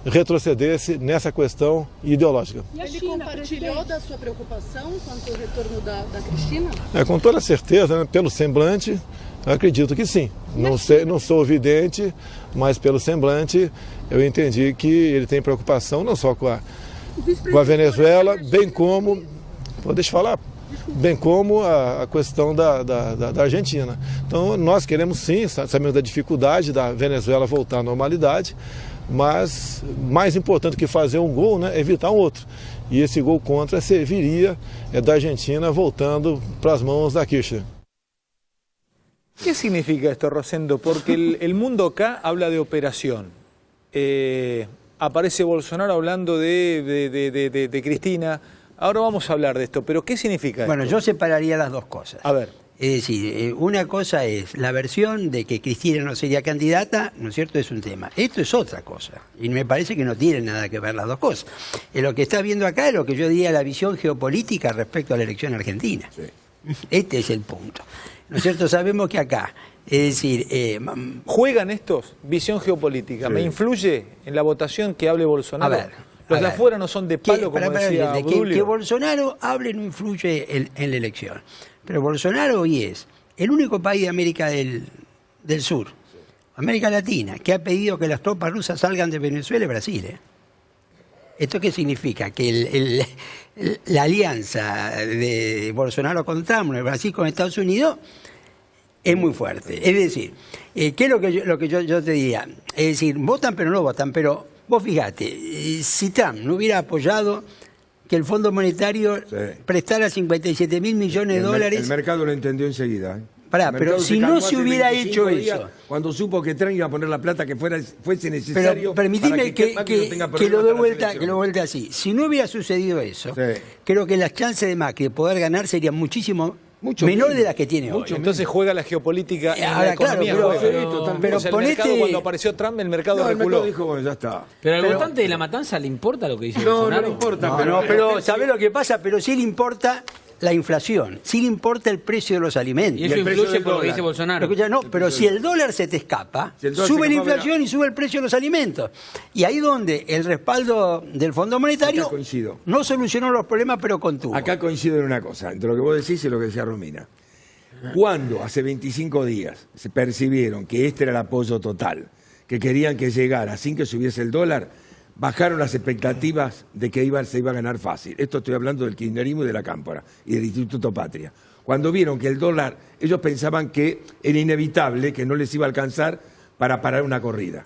retrocedesse nessa questão ideológica.
E a China compartilhou da sua preocupação quanto ao retorno da Cristina?
Com toda certeza, né, pelo semblante, eu acredito que sim. Não sou vidente, mas pelo semblante eu entendi que ele tem preocupação não só com a Venezuela, bem como, deixa eu falar, bem como a questão da Argentina. Então nós queremos sim, sabemos da dificuldade da Venezuela voltar à normalidade, mas mais importante que fazer um gol, né, é evitar um outro. E esse gol contra serviria da Argentina voltando para as mãos da Kirchner.
¿Qué significa esto, Rosendo? Porque el mundo acá habla de operación. Aparece Bolsonaro hablando de Cristina. Ahora vamos a hablar de esto, pero ¿qué significa esto?
Bueno, yo separaría las dos cosas.
A ver.
Es decir, una cosa es la versión de que Cristina no sería candidata, ¿no es cierto? Es un tema. Esto es otra cosa. Y me parece que no tienen nada que ver las dos cosas. Lo que está viendo acá es lo que yo diría la visión geopolítica respecto a la elección argentina. Sí. Este es el punto. ¿No es cierto? Sabemos que acá, es decir...
¿Juegan estos? Visión geopolítica. Sí. ¿Me influye en la votación que hable Bolsonaro?
A ver.
Los de afuera no son de palo, como decía Brulio.
Que Bolsonaro hable no influye en la elección. Pero Bolsonaro hoy es el único país de América del Sur, América Latina, que ha pedido que las tropas rusas salgan de Venezuela y Brasil. ¿Esto qué significa? Que la alianza de Bolsonaro con Trump, el Brasil con Estados Unidos, es muy fuerte. Es decir, ¿qué es lo que yo te diría? Es decir, votan pero no votan, pero vos fíjate, si Trump no hubiera apoyado que el Fondo Monetario prestara 57.000 millones de dólares...
El mercado lo entendió enseguida.
Pará, pero si no se hubiera hecho eso...
Cuando supo que Trump iba a poner la plata que fuese necesario...
Pero permitime que lo dé vuelta así. Si no hubiera sucedido eso, creo que las chances de Macri de poder ganar serían mucho menor de las que tiene hoy.
Entonces juega la geopolítica en la economía.
Pero
el mercado, cuando apareció Trump, el mercado reculó.
El mercado dijo, bueno, ya está.
Pero al votante de La Matanza le importa lo que dice Bolsonaro.
No le importa.
Pero ¿sabés lo que pasa? Pero sí le importa la inflación, sí le importa el precio de los alimentos.
Y eso influye por lo que dice Bolsonaro.
Escucha, no, pero si el dólar se te escapa, sube la inflación y sube el precio de los alimentos. Y ahí donde el respaldo del Fondo Monetario no solucionó los problemas, pero contuvo.
Acá coincido en una cosa, entre lo que vos decís y lo que decía Romina. Cuando hace 25 días se percibieron que este era el apoyo total, que querían que llegara sin que subiese el dólar, bajaron las expectativas de que se iba a ganar fácil. Esto estoy hablando del kirchnerismo y de la Cámpora y del Instituto Patria. Cuando vieron que el dólar, ellos pensaban que era inevitable, que no les iba a alcanzar para parar una corrida.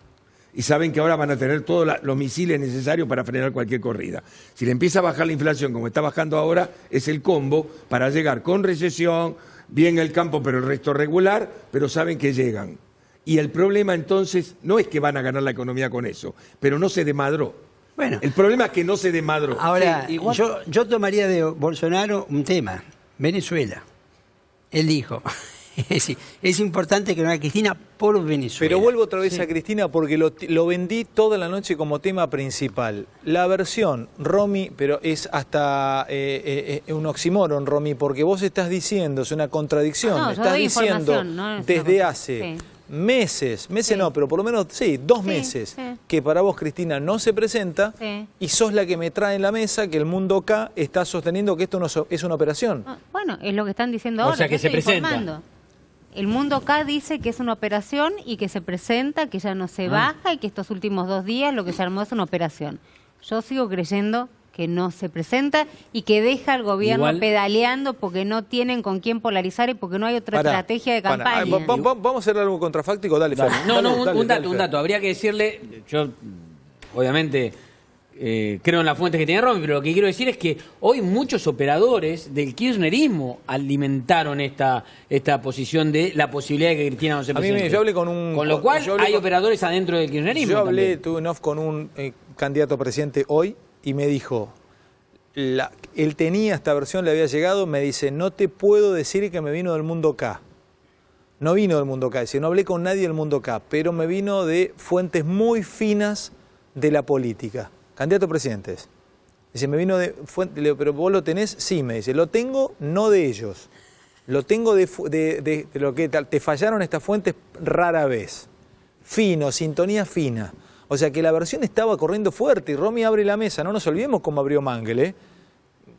Y saben que ahora van a tener todos los misiles necesarios para frenar cualquier corrida. Si le empieza a bajar la inflación como está bajando ahora, es el combo para llegar con recesión, bien el campo pero el resto regular, pero saben que llegan. Y el problema entonces no es que van a ganar la economía con eso, pero no se desmadró.
Bueno,
el problema es que no se desmadró.
Ahora,
Sí, igual...
yo tomaría de Bolsonaro un tema, Venezuela. Él dijo, es importante que no haya Cristina por Venezuela.
Pero vuelvo otra vez a Cristina porque lo vendí toda la noche como tema principal. La versión, Romy, pero es hasta un oxímoron, Romy, porque vos estás diciendo, es una contradicción, estás diciendo desde hace meses no, pero por lo menos, 2 meses, que para vos Cristina no se presenta y sos la que me trae en la mesa que el Mundo K está sosteniendo que esto no es una operación.
Bueno, es lo que están diciendo ahora.
O sea, que se presenta.
Informando. El Mundo K dice que es una operación y que se presenta, que ya no se baja y que estos últimos 2 días lo que se armó es una operación. Yo sigo creyendo que no se presenta y que deja al gobierno pedaleando porque no tienen con quién polarizar y porque no hay otra estrategia de campaña.
Vamos a hacer algo contrafáctico, dale.
Un dato. Habría que decirle, yo obviamente creo en las fuentes que tiene Romy, pero lo que quiero decir es que hoy muchos operadores del kirchnerismo alimentaron esta posición de la posibilidad de que Cristina no se presente.
Yo hablé con
lo cual hay operadores adentro del kirchnerismo.
Yo tuve un off con un candidato a presidente hoy y me dijo, él tenía esta versión, le había llegado, me dice, no te puedo decir que me vino del Mundo K. No vino del Mundo K, dice, no hablé con nadie del Mundo K, pero me vino de fuentes muy finas de la política. Candidato a presidente. Dice, me vino de fuente, pero vos lo tenés, sí, me dice, lo tengo no de ellos, lo tengo de lo que te fallaron estas fuentes rara vez. Fino, sintonía fina. O sea que la versión estaba corriendo fuerte y Romy abre la mesa. No nos olvidemos cómo abrió Mangel,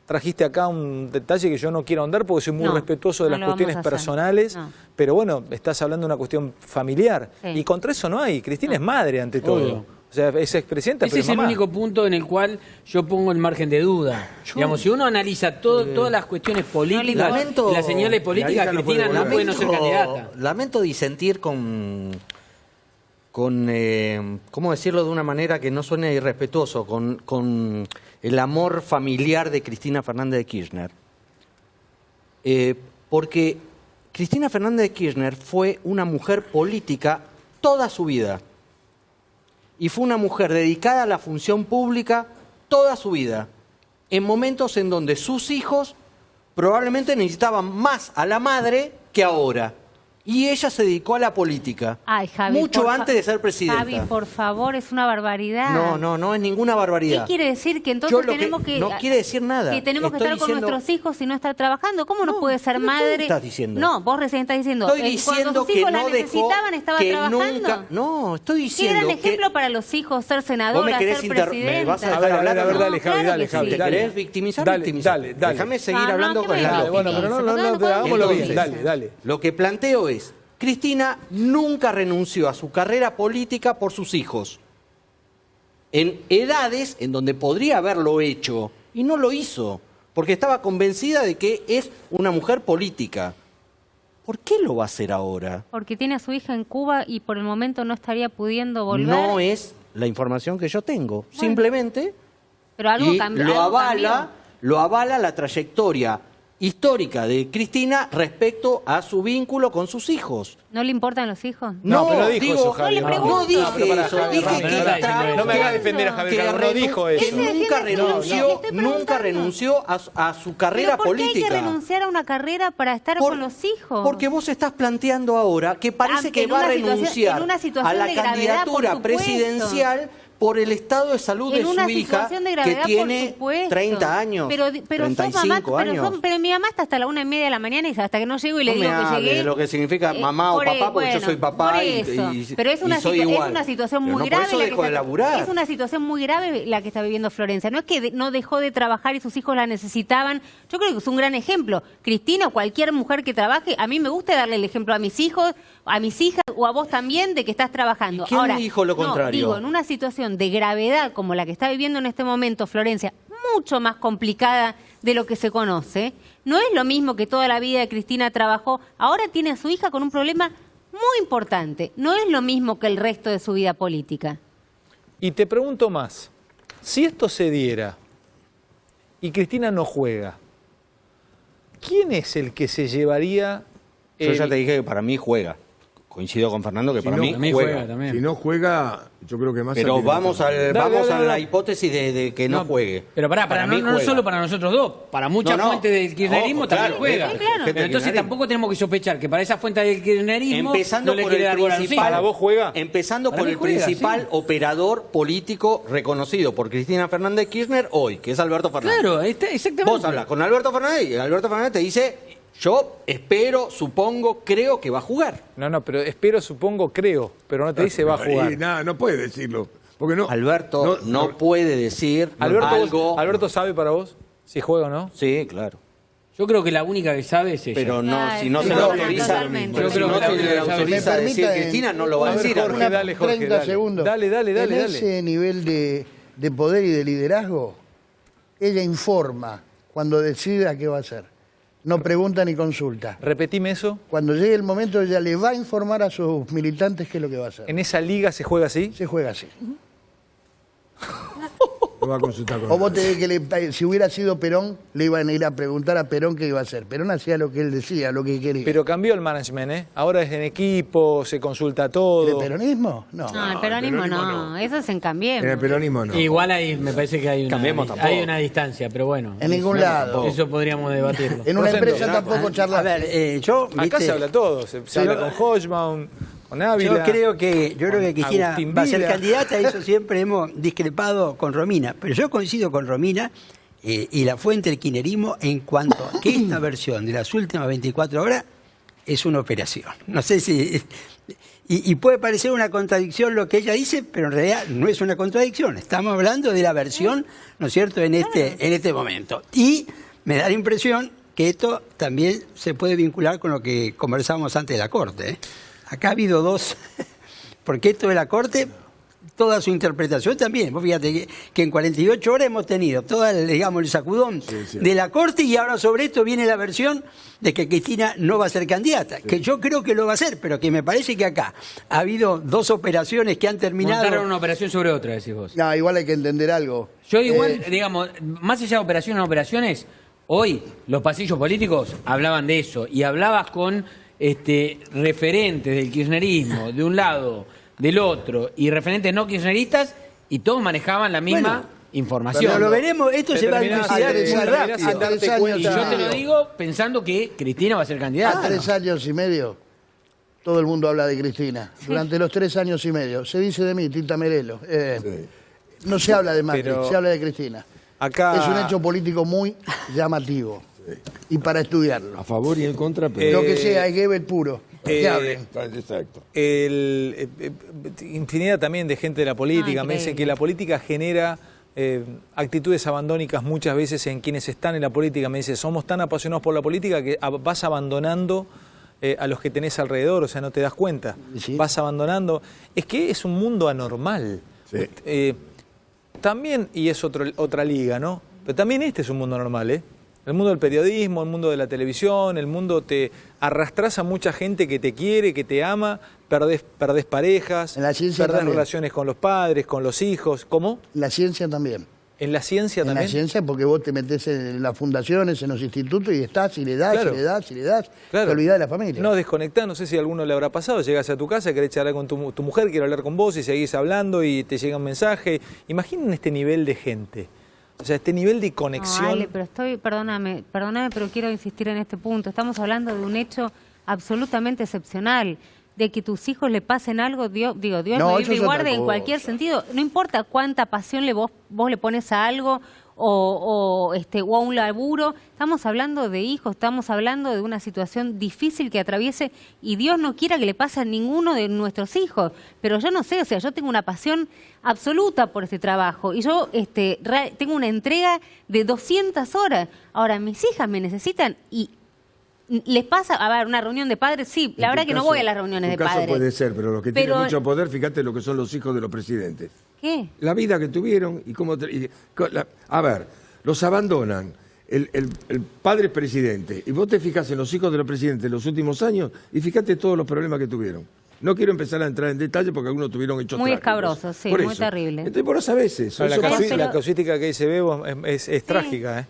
Trajiste acá un detalle que yo no quiero ahondar porque soy muy respetuoso de las cuestiones personales, pero bueno, estás hablando de una cuestión familiar. Y contra eso no hay. Cristina es madre ante todo. O sea, es expresidenta, pero
ese es el único punto en el cual yo pongo el margen de duda. Digamos, si uno analiza todas las cuestiones políticas, las señales políticas, Cristina no puede no ser candidata.
Lamento disentir con ¿cómo decirlo de una manera que no suene irrespetuoso? Con el amor familiar de Cristina Fernández de Kirchner. Porque Cristina Fernández de Kirchner fue una mujer política toda su vida. Y fue una mujer dedicada a la función pública toda su vida. En momentos en donde sus hijos probablemente necesitaban más a la madre que ahora. Y ella se dedicó a la política.
Ay, Javi,
mucho antes de ser presidenta.
Javi, por favor, es una barbaridad.
No es ninguna barbaridad.
¿Qué quiere decir? Que entonces tenemos que...
No quiere decir nada.
Que tenemos que estar con nuestros hijos y no estar trabajando. ¿Cómo no puede ser madre?
¿Qué estás diciendo?
No, vos recién estás diciendo.
Estoy diciendo
cuando sus hijos la necesitaban, estaba trabajando.
No, estoy diciendo
Qué gran ejemplo para los hijos ser senadora, ser presidenta.
¿Me vas a dejar hablar?
A ver, dale, Javi, dale.
¿Te querés victimizar?
Dale.
Déjame seguir hablando con la lógica.
Bueno, pero no, hagámoslo bien. Dale.
Lo que planteo es, Cristina nunca renunció a su carrera política por sus hijos. En edades en donde podría haberlo hecho, y no lo hizo, porque estaba convencida de que es una mujer política. ¿Por qué lo va a hacer ahora?
Porque tiene a su hija en Cuba y por el momento no estaría pudiendo volver.
No es la información que yo tengo. Bueno, simplemente
pero algo cambió.
Lo avala la trayectoria histórica de Cristina respecto a su vínculo con sus hijos.
¿No le importan los hijos?
No, pero no dijo eso, Javi.
No dije eso. Dije que
no me hagas defender a Javier, no dijo eso.
Que nunca renunció a su carrera política.
¿Por qué hay que renunciar a una carrera para estar con los hijos?
Porque vos estás planteando ahora que parece que va a renunciar a la candidatura presidencial por el estado de salud de su hija, que tiene 30 años,
pero
35 años.
Pero mi mamá está hasta la 1:30 de la mañana y hasta que no llego y le digo que llegué.
De lo que significa mamá o papá, porque yo soy papá
pero es una situación muy grave.
Es
una situación muy grave la que está viviendo Florencia. No es que no dejó de trabajar y sus hijos la necesitaban. Yo creo que es un gran ejemplo. Cristina o cualquier mujer que trabaje, a mí me gusta darle el ejemplo a mis hijos, a mis hijas o a vos también de que estás trabajando.
¿Y quién
Ahora,
dijo lo contrario?
Digo, en una situación de gravedad como la que está viviendo en este momento Florencia, mucho más complicada de lo que se conoce, no es lo mismo que toda la vida Cristina trabajó, ahora tiene a su hija con un problema muy importante, no es lo mismo que el resto de su vida política.
Y te pregunto más, si esto se diera y Cristina no juega, ¿quién es el que se llevaría?
Yo ya te dije que para mí juega. Coincido con Fernando que
Si
para
no,
mí juega.
Si no juega, yo creo que más...
Pero vamos a la hipótesis de que no juegue.
Pero para mí no
juega.
solo para nosotros dos, para muchas fuentes del kirchnerismo también juega.
Claro.
Pero entonces tampoco tenemos que sospechar que para esa fuente del kirchnerismo
empezando
no le
por
quiere
el
dar bola a los
principal,
hijos.
¿Para vos juega?
Empezando
Para
por
mí
el
juega,
principal
sí.
operador político reconocido por Cristina Fernández Kirchner hoy, que es Alberto Fernández.
Claro, exactamente.
Vos hablas con Alberto Fernández y Alberto Fernández te dice: yo espero, supongo, creo que va a jugar.
No, pero espero, supongo, creo, pero no te dice va a jugar.
Y nada, no puede decirlo. Porque no,
Alberto no puede decir algo.
¿Alberto sabe para vos si juega o no?
Sí, claro.
Yo creo que la única que sabe es ella.
Pero no, si no
sí,
se lo autoriza,
totalmente.
pero si no se le autoriza a decir Cristina, no lo va a decir.
Jorge, dale, Jorge,
30
dale.
segundos.
Dale.
En ese nivel de poder y de liderazgo, ella informa cuando decida qué va a hacer. No pregunta ni consulta.
Repetime eso.
Cuando llegue el momento, ella le va a informar a sus militantes qué es lo que va a hacer.
¿En esa liga se juega así?
Se juega así.
lo va a consultar con
O vos te que si hubiera sido Perón, le iban a ir a preguntar a Perón qué iba a hacer. Perón hacía lo que él decía, lo que quería.
Pero cambió el management, ¿eh? Ahora es en equipo, se consulta todo.
¿El peronismo? No.
No, el peronismo no. Eso es en Cambiemos.
En el peronismo no.
Igual ahí me parece que hay
Cambiemos
una distancia, pero bueno.
En ningún lado.
Eso podríamos debatirlo.
En una empresa tampoco charlar.
A ver, yo...
Acá
¿viste?
se habla todo. Se habla con Hodgman, con Ávila.
Yo creo que Cristina
Agustín
va a ser
Vila.
candidata, eso siempre hemos discrepado con Romina. Pero yo coincido con Romina y la fuente del kirchnerismo en cuanto a que esta versión de las últimas 24 horas es una operación. No sé si... Y puede parecer una contradicción lo que ella dice, pero en realidad no es una contradicción. Estamos hablando de la versión, ¿no es cierto?, en este momento. Y me da la impresión que esto también se puede vincular con lo que conversábamos antes de la Corte, ¿eh? Acá ha habido dos, porque esto de la Corte, toda su interpretación también. Vos fíjate que en 48 horas hemos tenido todo el sacudón de la Corte y ahora sobre esto viene la versión de que Cristina no va a ser candidata, que yo creo que lo va a ser, pero que me parece que acá ha habido dos operaciones que han terminado...
Montaron una operación sobre otra, decís vos.
No, igual hay que entender algo.
Yo igual, digamos, más allá de operaciones, hoy los pasillos políticos hablaban de eso y hablabas con referentes del kirchnerismo, de un lado, del otro, y referentes no kirchneristas, y todos manejaban la misma información.
Pero lo veremos, esto se va a dilucidar muy rápido.
Y yo te lo digo pensando que Cristina va a ser candidata.
A 3 años y medio, todo el mundo habla de Cristina. Durante los 3 años y medio. Se dice de mí, Tita Merelo. No se habla de Macri, se habla de Cristina.
Acá...
Es un hecho político muy llamativo. Y para estudiarlo.
A favor y en contra, pero...
Lo que sea, hay que ver puro. Que hablen.
Exacto.
Infinidad también de gente de la política me dicen que la política genera actitudes abandónicas muchas veces en quienes están en la política. Me dicen, somos tan apasionados por la política que vas abandonando a los que tenés alrededor, o sea, no te das cuenta.
Sí.
Vas abandonando. Es que es un mundo anormal.
Sí.
También, y es otra liga, ¿no? Pero también este es un mundo normal, ¿eh? El mundo del periodismo, el mundo de la televisión, el mundo te arrastras a mucha gente que te quiere, que te ama, perdés parejas,
En la ciencia
perdés
también.
relaciones con los padres, con los hijos. ¿Cómo?
La ciencia también.
¿En la ciencia
En
también?
la ciencia, porque vos te metés en las fundaciones, en los institutos y estás, y le das,
Claro.
y le das, y le das.
Claro.
Te olvidás de la familia.
No desconectás, no sé si a alguno le habrá pasado, llegás a tu casa, querés charlar con tu mujer, quiere hablar con vos y seguís hablando y te llega un mensaje. Imaginen este nivel de gente. O sea, este nivel de conexión.
No, Ale, pero perdóname, pero quiero insistir en este punto. Estamos hablando de un hecho absolutamente excepcional, de que tus hijos le pasen algo, Dios
No,
me
eso
libre y
es otra
guarde en
cosa.
cualquier sentido. No importa cuánta pasión vos le pones a algo o a un laburo. Estamos hablando de hijos, estamos hablando de una situación difícil que atraviese y Dios no quiera que le pase a ninguno de nuestros hijos. Pero yo no sé, o sea, yo tengo una pasión absoluta por este trabajo y yo tengo una entrega de 200 horas. Ahora, mis hijas me necesitan y ¿Les pasa? A ver, una reunión de padres, sí. La verdad que no voy a las reuniones de padres.
Puede ser, pero los que tienen mucho poder, fíjate lo que son los hijos de los presidentes.
¿Qué?
La vida que tuvieron y cómo... a ver, los abandonan el padre es presidente y vos te fijas en los hijos de los presidentes de los últimos años y fíjate todos los problemas que tuvieron. No quiero empezar a entrar en detalle porque algunos tuvieron hechos
muy
trágicos.
escabrosos, sí,
Por
muy
eso.
terrible.
Entonces vos lo sabés eso.
La casuística que dice Bebo es trágica, ¿eh?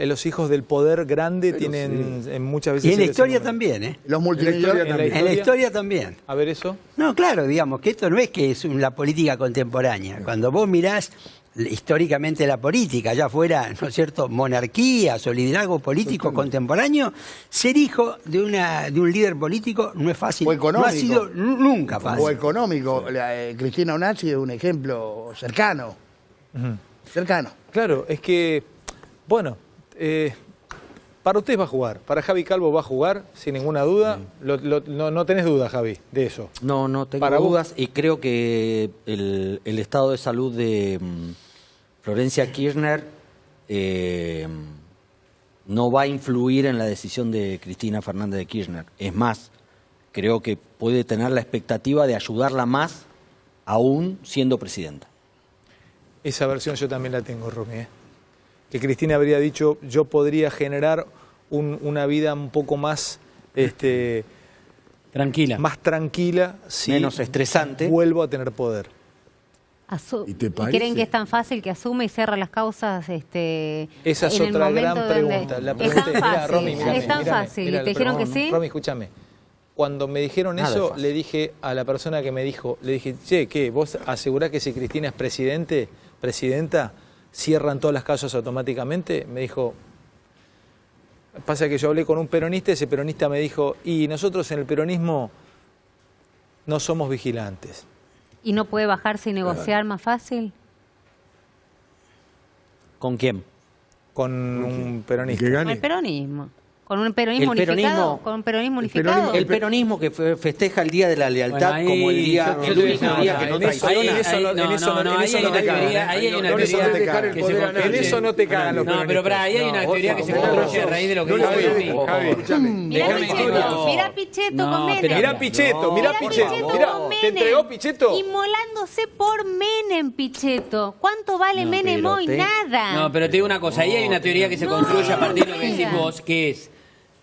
Los hijos del poder grande tienen muchas veces...
Y en la historia también, ¿eh?
Los multimillonarios también.
En la historia también.
A ver eso.
No, claro, digamos que esto no es que es la política contemporánea. Cuando vos mirás históricamente la política, ya fuera, ¿no es cierto?, monarquías o liderazgo político contemporáneo, ser hijo de un líder político no es fácil.
O económico.
No ha sido nunca fácil.
O económico. Cristina Onazzi es un ejemplo cercano. Cercano.
Claro, es que, bueno, para ustedes va a jugar, para Javi Calvo va a jugar, sin ninguna duda. No tenés duda, Javi, de eso.
No tengo
Para
dudas y creo que el estado de salud de Florencia Kirchner no va a influir en la decisión de Cristina Fernández de Kirchner. Es más, creo que puede tener la expectativa de ayudarla más aún siendo presidenta.
Esa versión yo también la tengo, Romy, ¿eh? Que Cristina habría dicho, yo podría generar una vida un poco más
tranquila,
más tranquila, si
menos estresante,
vuelvo a tener poder.
¿Y te
¿Y
parece?
creen que es tan fácil que asume y cierra las causas?
Esa es
en el
otra
momento
gran
donde-
pregunta. La
Es
pregunta
tan
mirá,
fácil,
Romy, mírame,
es tan
mírame,
fácil.
mirá,
¿Te dijeron que sí?
Romy, escúchame. Cuando me dijeron
Nada
eso,
es fácil.
le dije a la persona que me dijo, le dije, che, ¿qué? ¿Vos asegurás que si Cristina es presidenta, cierran todas las causas automáticamente? Me dijo, pasa que yo hablé con un peronista, ese peronista me dijo, y nosotros en el peronismo no somos vigilantes.
¿Y no puede bajarse y negociar más fácil?
¿Con quién?
Con un peronista.
Con el peronismo. Con un peronismo
El peronismo-
unificado. Con un peronismo unificado.
El peronismo que festeja el Día de la Lealtad
Bueno, ahí
como el día,
yo
el
te
único
digo,
día que no traiciona.
ahí hay una teoría que se construye.
En eso no te cagan los
No,
peronistas.
pero pará, ahí hay una teoría que se construye a raíz de lo que dice Romy.
Mirá Pichetto, mirá Pichetto con Menem.
Mirá Pichetto, mirá Pichetto.
con
Mirá,
Menem.
¿te entregó Pichetto?
Inmolándose por Menem, Pichetto. ¿Cuánto vale
No,
Menem
pero
hoy? Nada.
No, pero te digo una cosa, ahí hay una teoría que se construye a partir de lo que decís vos, que es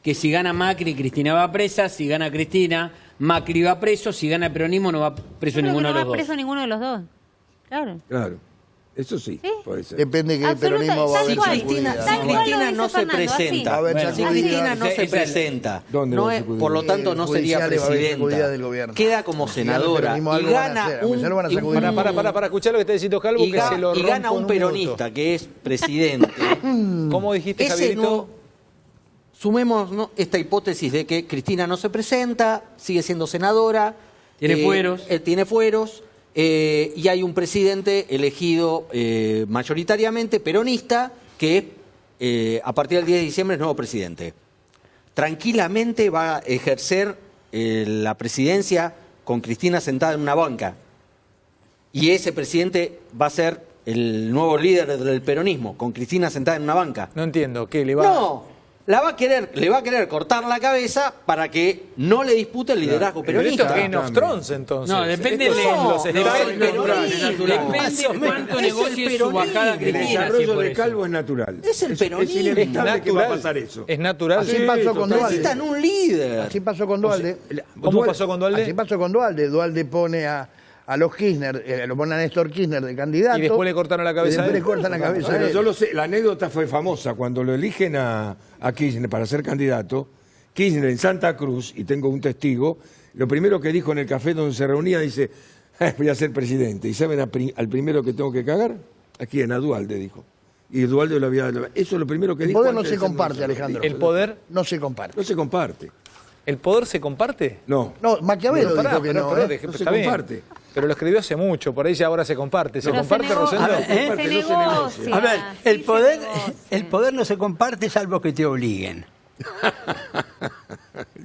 que si gana Macri, Cristina va presa, si gana Cristina, Macri va preso, si gana el peronismo no va preso
Yo creo
ninguno
que no
de
va
los dos.
preso ninguno de los dos. Claro.
Claro. Eso sí, puede ser.
Depende que el peronismo va a haber
Cristina no se presenta, si Cristina no se presenta,
¿Dónde
no
va a
es,
sacudir?
por lo tanto no sería
Judiciales va a haber sacudida
presidenta,
del gobierno.
queda como
Si gana el
senadora
peronismo,
y
algo van a
gana
hacer, ya lo van a sacudir.
Para, escuchá lo que está diciendo Calvo,
y
que se lo rompo
gana
en
un
minuto.
peronista que es presidente.
¿Cómo dijiste,
Ese
Javierito?
no, sumemos esta hipótesis de que Cristina no se presenta, sigue siendo senadora,
Tiene fueros.
tiene fueros, y hay un presidente elegido mayoritariamente peronista que a partir del 10 de diciembre es nuevo presidente. Tranquilamente va a ejercer la presidencia con Cristina sentada en una banca. Y ese presidente va a ser el nuevo líder del peronismo, con Cristina sentada en una banca.
No entiendo, ¿qué le va?
No, le va a querer cortar la cabeza para que no le dispute el liderazgo
Pero esto
peronista.
es Game of Thrones, entonces.
No, depende
Estos
de
son los
depende
escenarios.
del peronismo.
Depende de cuánto negocie su bajada
El
Cristina. si
desarrollo
por
de
eso.
Calvo es natural.
Es el peronismo.
Es inevitable
Es
que va a
natural.
pasar eso.
Es natural.
Así pasó con Dualde.
Necesitan un líder.
Así pasó con Dualde.
¿Cómo pasó con Dualde?
Así pasó con Dualde. Dualde pone a los Kirchner, lo pone a Néstor Kirchner de candidato.
Y después le cortaron la cabeza
Y después
a él.
le cortan la cabeza a
Bueno,
él.
yo lo sé, la anécdota fue famosa. Cuando lo eligen a Kirchner para ser candidato, Kirchner en Santa Cruz, y tengo un testigo, lo primero que dijo en el café donde se reunía, dice, voy a ser presidente. ¿Y saben al primero que tengo que cagar? ¿A quién? A Dualde, dijo. Y Dualde lo había... Eso es lo primero que
El
dijo.
poder no
antes
se
de ser
comparte,
ministro.
Alejandro.
¿El poder
No se comparte.
No se comparte.
¿El poder se comparte?
No.
No, Maquiavelo
Pero pará,
dijo que
pero
no.
pará,
¿eh?
No se
está bien.
comparte.
Pero lo escribió hace mucho, por ahí ya ahora se comparte. ¿Se
Pero
comparte,
se
Rosendo?
negocia,
A ver,
se
no se
negocia.
A ver,
sí
el poder,
se negocia.
el poder no se comparte salvo que te obliguen.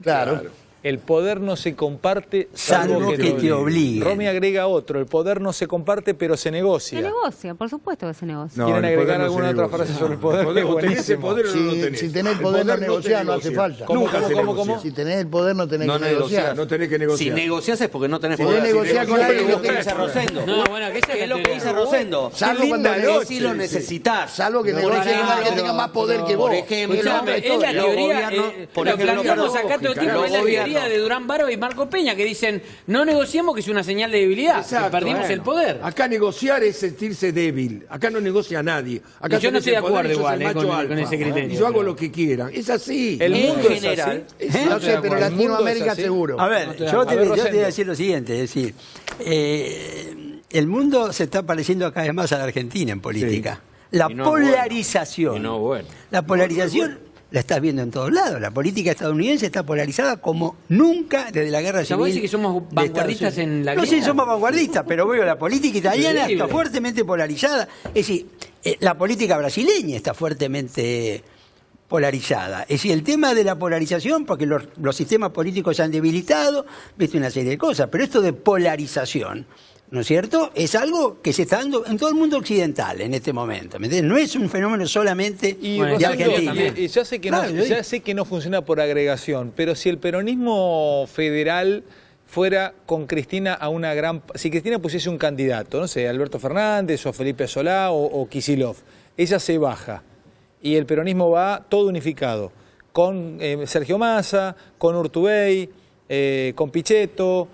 Claro.
El poder no se comparte
Salvo que te obliguen.
Romy agrega otro, el poder no se comparte pero se negocia.
Se negocia, por supuesto que se negocia.
¿Quieren
el
agregar
poder no
alguna
se
otra
negocia.
frase sobre el poder?
O tenés ese
Buenísimo.
poder o no lo tenés.
Si tenés
El
poder no
no
negociar, no
te
hace
negocia.
falta.
Nunca se
¿Cómo?
negocia.
Si tenés el poder no tenés
No
que negociar.
No tenés que
Si
negociar.
negociás es porque no tenés
Si
poder.
vos negociás con
Es
alguien,
lo que
no
dice
tenés
Rosendo.
No, bueno, ¿qué
Es lo que dice Rosendo.
Salvo cuando
Que sí lo
sí.
necesitas.
Salvo que
Por
negocies con alguien que
ejemplo,
tenga más poder que vos.
Por ejemplo,
Escuchame, es la
los
teoría,
gobiernos- por
lo
ejemplo,
planteamos
los
acá todo el tiempo,
los
es la teoría
gobiernos-
de Durán Barba y Marco Peña, que dicen, no negociemos, que es una señal de debilidad,
Exacto,
que perdimos
bueno.
el poder.
Acá negociar es sentirse débil. Acá no negocia nadie. Acá
Y yo no
tenés
estoy de
el poder
acuerdo
y sos
igual,
el macho
con
alfa.
ese criterio.
Y yo hago lo que quieran. Es así.
El
En
mundo es
general.
así.
No sé, pero
El mundo
Latinoamérica
es así.
seguro.
A ver,
estoy de
yo
acuerdo.
te,
A ver,
yo te voy
Rosendo.
a decir lo siguiente, es decir, el mundo se está pareciendo cada vez más a la Argentina en política. La
Y no,
polarización.
Y no, bueno.
La polarización la estás viendo en todos lados. La política estadounidense está polarizada como nunca desde la guerra
O sea,
civil.
vos decís que somos
de Estados
vanguardistas
Unidos.
en la
No
grieta.
sé, somos vanguardistas, pero veo la política italiana
Increíble.
está fuertemente polarizada. Es decir, la política brasileña está fuertemente polarizada. Es decir, el tema de la polarización, porque los sistemas políticos se han debilitado, viste una serie de cosas, pero esto de polarización, ¿no es cierto?, es algo que se está dando en todo el mundo occidental en este momento. ¿Me entiendes? No es un fenómeno solamente
Y,
Bueno,
de
Rosendo,
Argentina.
y ya sé que
Claro, yo
ya sé que no funciona por agregación, pero si el peronismo federal fuera con Cristina a una gran... Si Cristina pusiese un candidato, no sé, Alberto Fernández o Felipe Solá o Kicillof, ella se baja y el peronismo va todo unificado, con Sergio Massa, con Urtubey, con Pichetto,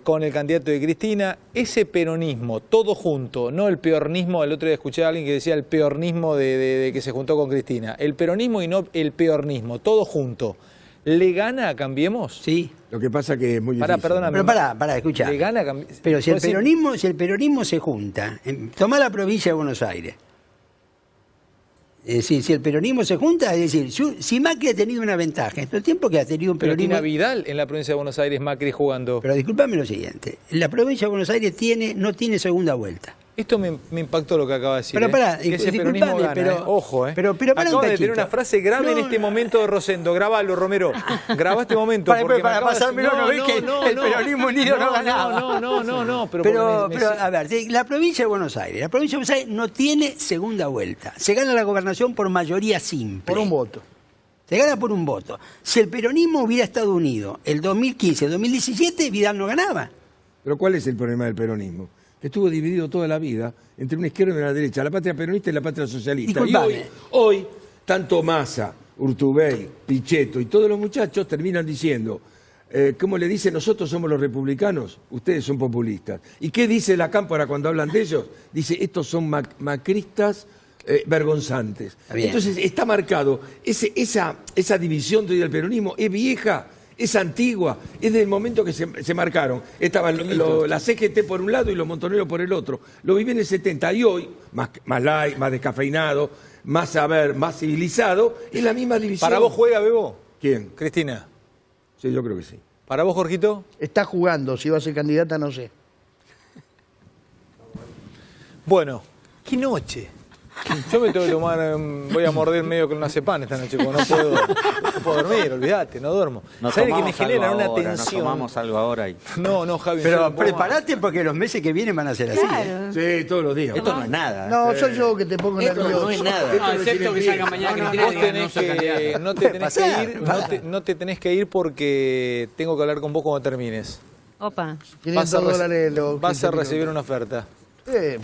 con el candidato de Cristina, ese peronismo, todo junto, no el peornismo, el otro día escuché a alguien que decía el peornismo de que se juntó con Cristina, el peronismo y no el peornismo, todo junto, ¿le gana a Cambiemos?
Sí.
Lo que pasa que es muy difícil.
Perdóname.
Pero pará, escuchá.
¿Le gana a
Pero si el
Cambiemos?
peronismo se junta, toma la provincia de Buenos Aires. Es decir, si el peronismo se junta, es decir, si Macri ha tenido una ventaja, en todo el tiempo que ha tenido un
Pero tiene
peronismo...
a Vidal en la provincia de Buenos Aires, Macri jugando.
Pero discúlpame lo siguiente, la provincia de Buenos Aires no tiene segunda vuelta.
Esto me impactó lo que acaba de decir.
Pero pará,
que ese peronismo
disculpame,
gana,
pero-
ojo,
pero pará un
Acabo de
cachito.
tener una frase grave en este momento de Rosendo. Grabalo, Romero. Grabá este momento.
Para
porque me
para
acaba de
pasármelo,
decir-
¿no ves que el peronismo unido no ganaba?
No.
Pero, a ver, la provincia de Buenos Aires. La provincia de Buenos Aires no tiene segunda vuelta. Se gana la gobernación por mayoría simple.
Por un voto.
Se gana por un voto. Si el peronismo hubiera estado unido el 2015, 2017, Vidal no ganaba.
Pero ¿cuál es el problema del peronismo? Que estuvo dividido toda la vida entre una izquierda y una derecha, la patria peronista y la patria socialista. Y
Disculpame.
hoy, tanto Massa, Urtubey, Pichetto y todos los muchachos terminan diciendo, ¿cómo le dicen? Nosotros somos los republicanos, ustedes son populistas. ¿Y qué dice la Cámpora cuando hablan de ellos? Dice, estos son macristas vergonzantes.
bien.
Entonces está marcado, esa división del peronismo es vieja, es antigua, es del momento que se marcaron. Estaban la CGT por un lado y los montoneros por el otro. Lo viví en el 70 y hoy, más light, más descafeinado, más civilizado, es la misma división.
¿Para vos juega, Bebo?
¿Quién?
Cristina.
Sí, yo creo que sí.
¿Para vos, Jorgito?
Está jugando, si va a ser candidata no sé.
Bueno, qué noche. Yo me tengo que tomar, voy a morder medio con una cepán esta noche, porque no puedo dormir, olvídate, no duermo.
Nos
¿Sabes que me
tomamos
genera
algo
una
ahora,
tensión?
Nos tomamos algo ahora y...
No, Javi. yo
Pero
no puedo más.
prepárate porque los meses que vienen van a ser así.
Claro.
Sí, todos los días.
Esto no es nada.
No, soy yo que te pongo
Esto
nervioso.
no es nada.
No, excepto que salga mañana Cristina
Vos
y diga,
tenés
no soy
que,
candidata.
no te tenés que
Pasá,
ir,
pasá.
no te tenés que ir porque tengo que hablar con vos cuando termines.
Opa.
500 dólares los
vas a
15
recibir
minutos.
una oferta.
Eh,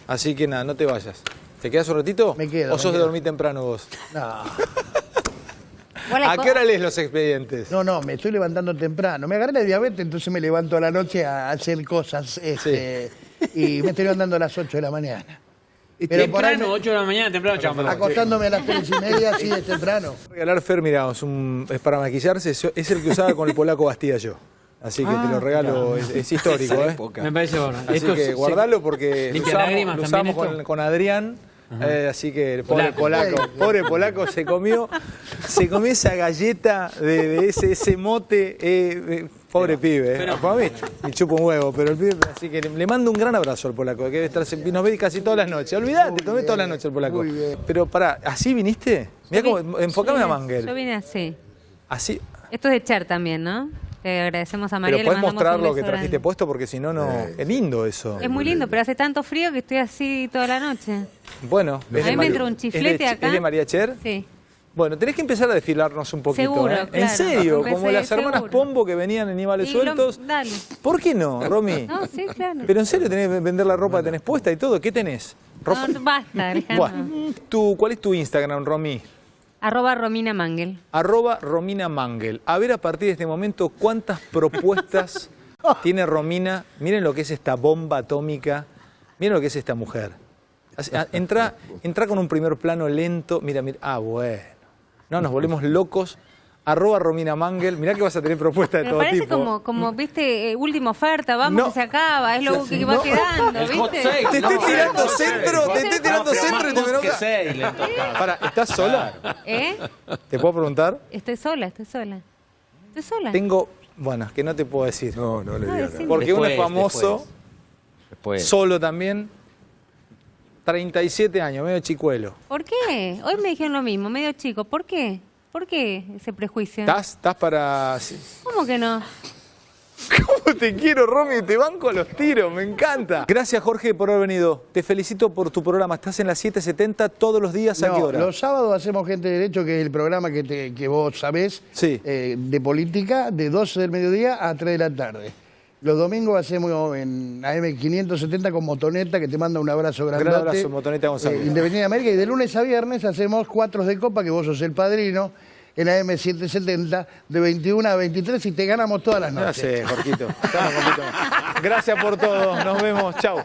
Así que nada, no te vayas. ¿Te quedás un ratito?
Me quedo,
¿O sos
me
de
quedo.
dormir temprano vos?
no.
¿A qué hora lees los expedientes?
No, me estoy levantando temprano. Me agarré la diabetes, entonces me levanto a la noche a hacer cosas. Y me estoy levantando a las 8 de la mañana. Pero por ahí
Temprano, 8 de la mañana, temprano, chamo.
acostándome a las 3:30, así de temprano.
Regalar Fer, mirá, es para maquillarse, es el que usaba con el polaco Bastilla yo. Así que te lo regalo, es histórico,
Esa
¿eh?
época.
Me parece bueno.
Así que guardalo porque lo
limpia
usamos,
lágrimas
lo
también
usamos
esto.
con Adrián. Así que
Polaco.
pobre polaco se comió esa galleta de ese mote, pobre pibe. Para mí me chupa un huevo, pero el pibe, así que le mando un gran abrazo al polaco, que debe estar, nos ve casi todas las noches. Olvídate, tomé todas las noches el polaco.
Muy bien.
Pero pará, ¿así viniste? Mirá cómo, enfocame a Mangel.
Yo vine así.
Así.
Esto es de Cher también, ¿no? Le agradecemos a María.
Pero puedes
le mandamos
mostrar
un
lo que
beso
trajiste
grande.
puesto porque si no, no. Es lindo eso.
Es muy lindo, pero hace tanto frío que estoy así toda la noche.
Bueno,
A mí me entró un chiflete acá.
¿Es de María Cher?
Sí.
Bueno, tenés que empezar a desfilarnos un poquito.
Seguro,
¿eh?
claro.
En serio, como
Empecé,
las hermanas
seguro.
Pombo que venían en Animales
Y
Sueltos.
dale.
¿Por qué no, Romy?
No, sí, claro.
Pero en serio tenés que vender la ropa que tenés puesta y todo. ¿Qué tenés? ¿Ropa?
No, basta, Alejandro.
Bueno, ¿cuál es tu Instagram, Romy?
@Romina Mangel.
@Romina Mangel. A ver a partir de este momento cuántas propuestas tiene Romina. Miren lo que es esta bomba atómica. Miren lo que es esta mujer. Entra con un primer plano lento. Mira, mira. Ah, bueno. No, nos volvemos locos. @Romina Mangel. Mirá que vas a tener propuestas de
Pero
todo
parece
tipo.
como viste, última oferta, vamos que se acaba, es lo que va quedando, ¿viste?
Te estoy tirando centro, te estoy tirando centro y te me enojas. Para, ¿estás sola?
¿Eh?
¿Te puedo preguntar?
Estoy sola. Estoy sola.
Tengo, bueno, es que no te puedo decir.
No le digas nada.
Porque uno es famoso,
Después.
solo también, 37 años, medio chicuelo.
¿Por qué? Hoy me dijeron lo mismo, medio chico. ¿Por qué? ¿Por qué ese prejuicio?
¿Estás para...?
¿Cómo que no?
¿Cómo te quiero, Romy? Te banco a los tiros, me encanta. Gracias, Jorge, por haber venido. Te felicito por tu programa. Estás en las 7:70 todos los días. ¿A qué hora?
Los sábados hacemos Gente de Derecho, que es el programa que vos sabés, de política, de 12 del mediodía a 3 de la tarde. Los domingos hacemos en AM 570 con Motoneta, que te manda un abrazo grandote.
Gran abrazo, Motoneta González.
Independiente de América. Y de lunes a viernes hacemos Cuatros de Copa, que vos sos el padrino, en AM 770, de 21 a 23, y te ganamos todas las noches.
Gracias, Jorgito. Gracias por todo. Nos vemos. Chau.